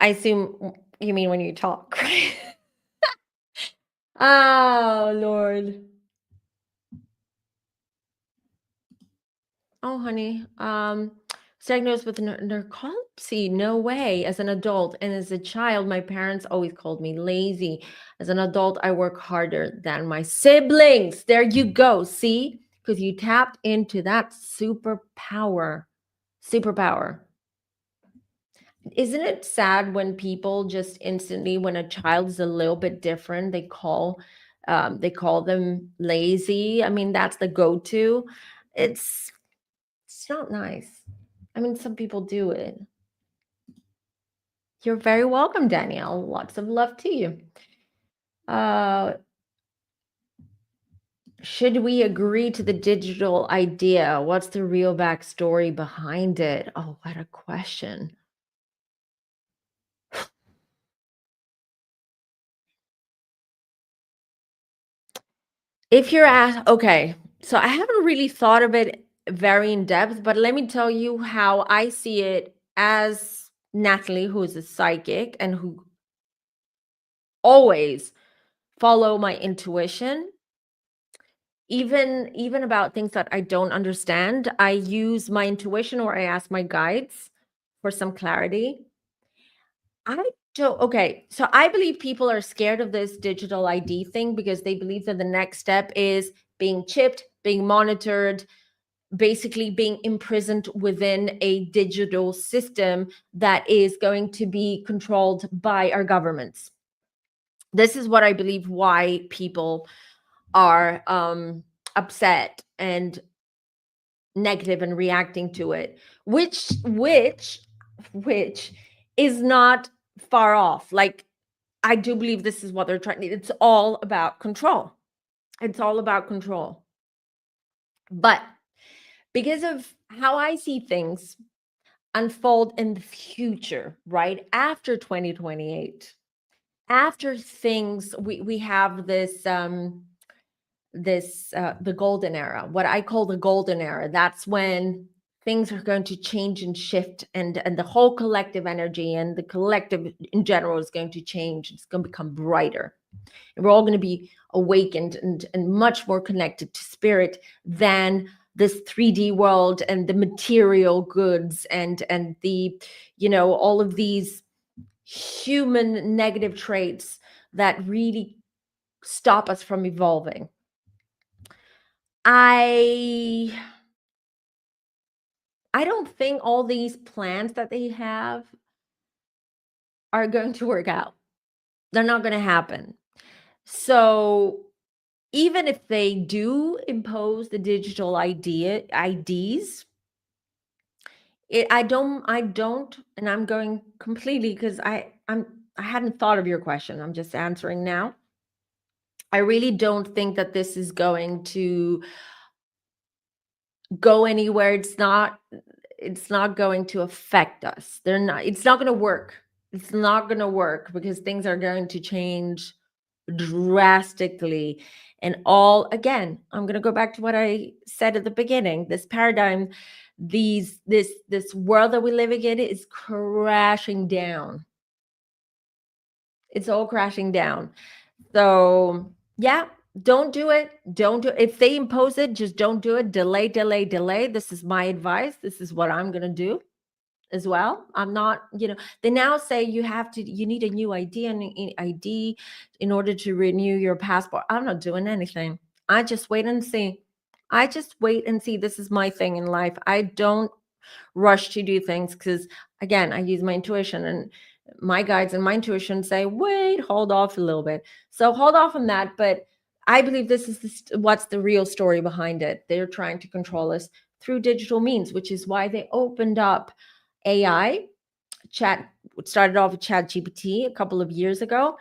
I assume you mean when you talk, right? Oh, Lord. Oh, honey. Diagnosed with narcolepsy. No way. As an adult and as a child, my parents always called me lazy. As an adult, I work harder than my siblings. There you go. See? Because you tapped into that superpower. Isn't it sad when people just instantly, when a child is a little bit different, they call them lazy? I mean, that's the go-to. It's not nice. I mean, some people do it. You're very welcome, Danielle. Lots of love to you. Should we agree to the digital idea? What's the real backstory behind it? Oh, what a question. If you're asked, okay, so I haven't really thought of it very in depth, but let me tell you how I see it as Natalie, who is a psychic and who always follow my intuition. Even about things that I don't understand, I use my intuition or I ask my guides for some clarity. I So I believe people are scared of this digital ID thing because they believe that the next step is being chipped, being monitored, basically being imprisoned within a digital system that is going to be controlled by our governments. This is what I believe why people are upset and negative and reacting to it, which is not far off. Like, I do believe this is what they're trying. It's all about control. It's all about control. But because of how I see things unfold in the future, right after 2028, after things, we have this the golden era, what I call the golden era. That's when things are going to change and shift, and the whole collective energy and the collective in general is going to change. It's going to become brighter, and we're all going to be awakened and much more connected to spirit than this 3D world and the material goods and the, all of these human negative traits that really stop us from evolving. I don't think all these plans that they have are going to work out. They're not going to happen. So even if they do impose the digital IDs, I don't, and I'm going completely because I hadn't thought of your question. I'm just answering now. I really don't think that this is going to go anywhere. It's not going to affect us. It's not going to work. It's not going to work because things are going to change drastically. And again, I'm going to go back to what I said at the beginning. This paradigm, this world that we live in is crashing down. It's all crashing down. So yeah, don't do it. If they impose it, just don't do it. Delay. This is my advice. This is what I'm going to do as well. I'm not, they now say you need a new ID in order to renew your passport. I'm not doing anything. I just wait and see. This is my thing in life. I don't rush to do things because, again, I use my intuition, and my guides and my intuition say, wait, hold off a little bit. So hold off on that. But I believe this is what's the real story behind it. They're trying to control us through digital means, which is why they opened up AI. Started off with ChatGPT a couple of years ago.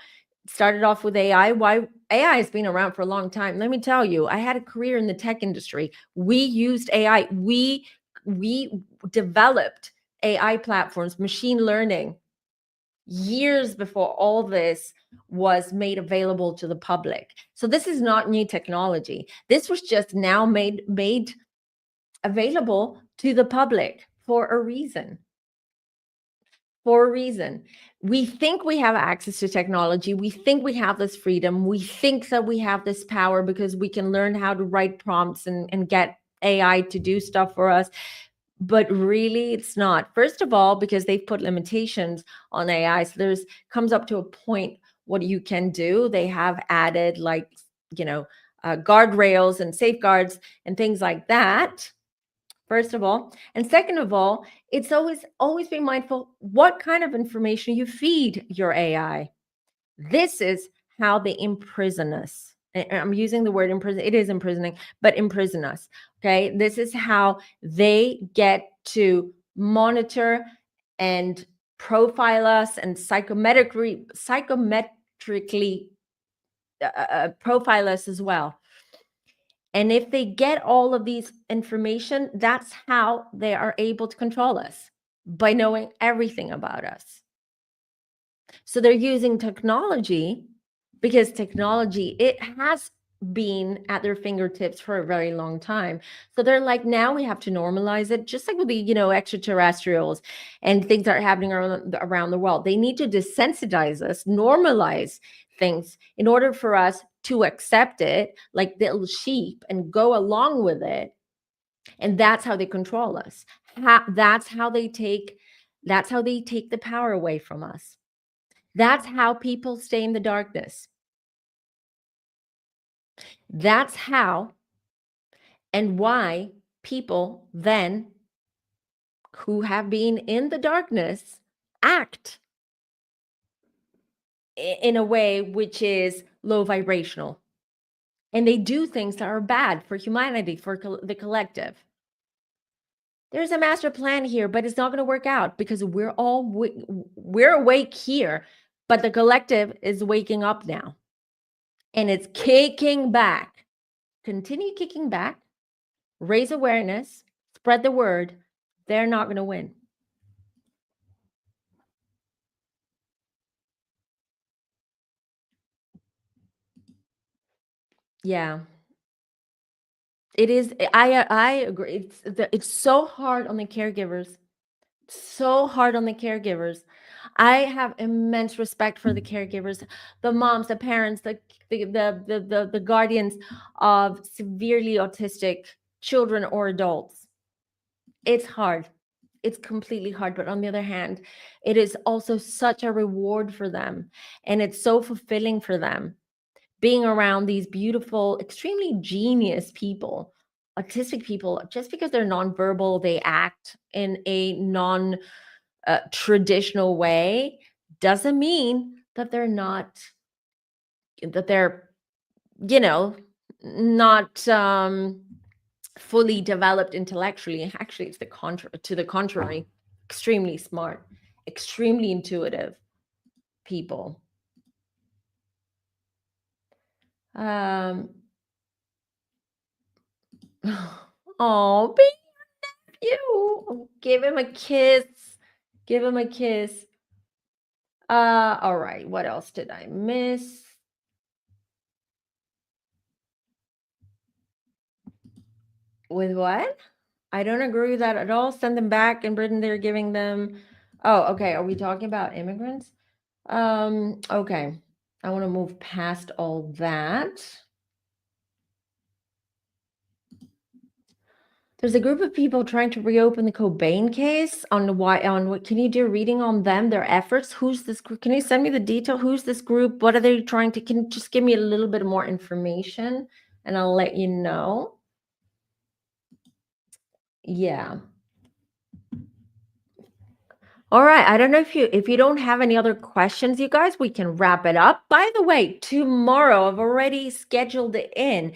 Started off with AI. Why? AI has been around for a long time. Let me tell you, I had a career in the tech industry. We used AI. We developed AI platforms, machine learning, years before all this was made available to the public. So this is not new technology. This was just now made available to the public for a reason. We think we have access to technology. We think we have this freedom. We think that we have this power because we can learn how to write prompts and get AI to do stuff for us. But really, it's not. First of all, because they've put limitations on AI. So comes up to a point what you can do. They have added guardrails and safeguards and things like that. First of all, and second of all, it's always be mindful what kind of information you feed your AI. This is how they imprison us. I'm using the word imprison. It is imprisoning, but imprison us. Okay. This is how they get to monitor and profile us and psychometrically profile us as well. And if they get all of these information, that's how they are able to control us, by knowing everything about us. So they're using technology because technology, it has been at their fingertips for a very long time. So they're like, now we have to normalize it, just like with the, extraterrestrials and things that are happening around the world. They need to desensitize us, normalize things in order for us to accept it like little sheep and go along with it. And that's how they control us. That's how they take the power away from us. That's how people stay in the darkness. That's how and why people then who have been in the darkness act in a way which is low vibrational. And they do things that are bad for humanity, for the collective. There's a master plan here, but it's not going to work out because we're awake here, but the collective is waking up now. And it's kicking back. Continue kicking back, raise awareness, spread the word. They're not going to win. Yeah. It is. I agree. It's so hard on the caregivers. So hard on the caregivers. I have immense respect for the caregivers, the moms, the parents, the guardians of severely autistic children or adults. It's hard. It's completely hard. But on the other hand, it is also such a reward for them. And it's so fulfilling for them being around these beautiful, extremely genius people, autistic people. Just because they're nonverbal, they act in a traditional way, doesn't mean that they're not, that they're, not fully developed intellectually. Actually, it's to the contrary, extremely smart, extremely intuitive people. Oh, baby, you give him a kiss. Give him a kiss. All right. What else did I miss? With what? I don't agree with that at all. Send them back. In Britain, they're giving them. Oh, okay. Are we talking about immigrants? Okay. I want to move past all that. There's a group of people trying to reopen the Cobain case on what can you do a reading on them, their efforts? Who's this group? Can you send me the detail? Who's this group? What are they trying to, can you just give me a little bit more information and I'll let you know. Yeah. All right. I don't know if you don't have any other questions, you guys, we can wrap it up. By the way, tomorrow I've already scheduled it in.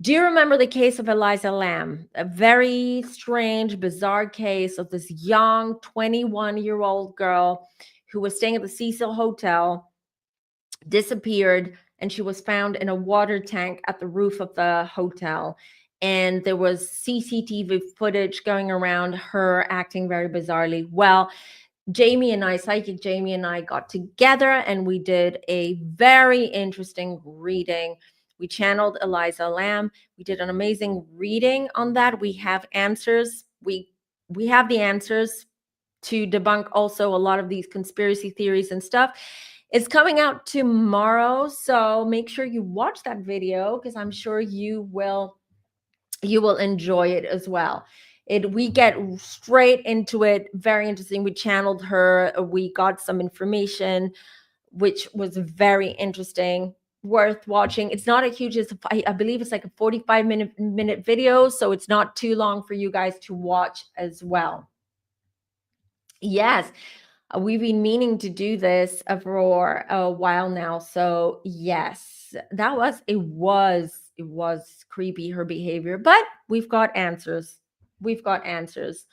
Do you remember the case of Eliza Lamb? A very strange, bizarre case of this young 21-year-old girl who was staying at the Cecil Hotel, disappeared, and she was found in a water tank at the roof of the hotel. And there was CCTV footage going around her acting very bizarrely. Well, psychic Jamie and I got together and we did a very interesting reading. We channeled Eliza Lamb. We did an amazing reading on that. We have answers. We have the answers to debunk also a lot of these conspiracy theories and stuff. It's coming out tomorrow, so make sure you watch that video because I'm sure you will enjoy it as well. We get straight into it. Very interesting. We channeled her. We got some information, which was very interesting, worth watching. It's not a huge, I believe it's like a 45-minute video, so it's not too long for you guys to watch as well. Yes, we've been meaning to do this for a while now. So yes, it was creepy, her behavior, but we've got answers. We've got answers.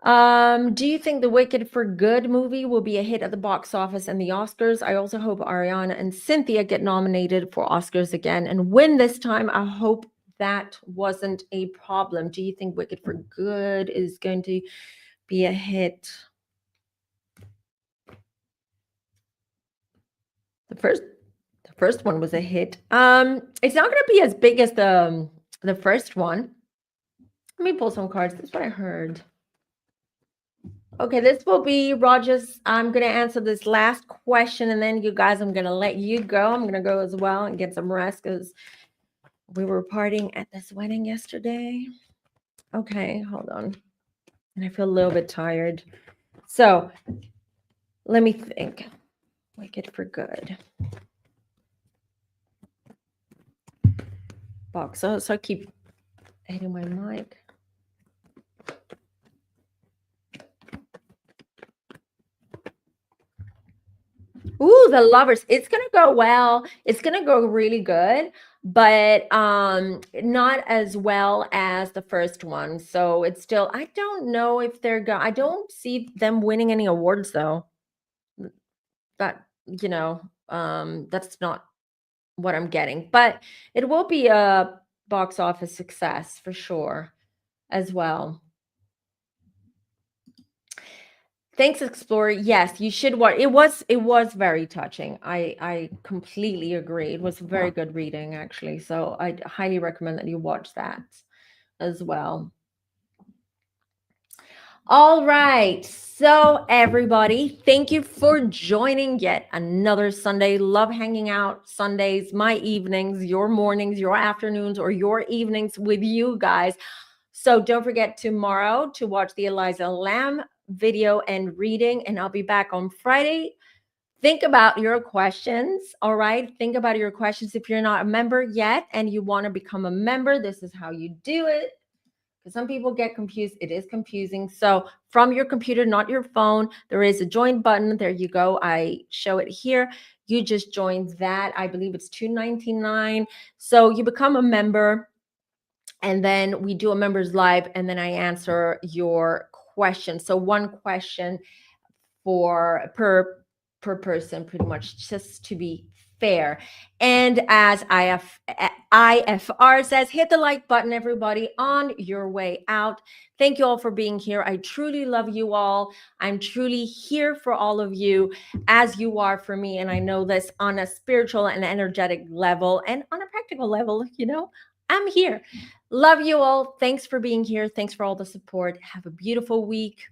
Do you think the Wicked for Good movie will be a hit at the box office and the Oscars? I also hope Ariana and Cynthia get nominated for Oscars again and win this time. I hope that wasn't a problem. Do you think Wicked for Good is going to be a hit? The first one was a hit. It's not going to be as big as the first one. Let me pull some cards. That's what I heard. Okay, this will be Rogers. I'm going to answer this last question, and then you guys, I'm going to let you go. I'm going to go as well and get some rest because we were partying at this wedding yesterday. Okay, hold on. And I feel a little bit tired. So Let me think. Wicked for good. Box. So I keep hitting my mic. Ooh, the Lovers. It's gonna go well. It's gonna go really good, but not as well as the first one. So it's still, I don't know if they're going, I don't see them winning any awards though. That, that's not what I'm getting, but it will be a box office success for sure as well. Thanks, Explorer. Yes, you should watch. It was very touching. I completely agree. It was very good reading, actually. So I highly recommend that you watch that as well. All right. So everybody, thank you for joining yet another Sunday. Love hanging out Sundays, my evenings, your mornings, your afternoons, or your evenings with you guys. So don't forget tomorrow to watch the Eliza Lamb video and reading, and I'll be back on Friday. Think about your questions. All right. Think about your questions. If you're not a member yet and you want to become a member, this is how you do it. Because some people get confused. It is confusing. So from your computer, not your phone, there is a join button. There you go. I show it here. You just join that. I believe it's $2.99. So you become a member, and then we do a members live, and then I answer your question. So one question per person, pretty much, just to be fair. And as IFR says, hit the like button, everybody, on your way out. Thank you all for being here. I truly love you all. I'm truly here for all of you as you are for me. And I know this on a spiritual and energetic level, and on a practical level, I'm here. Love you all. Thanks for being here. Thanks for all the support. Have a beautiful week.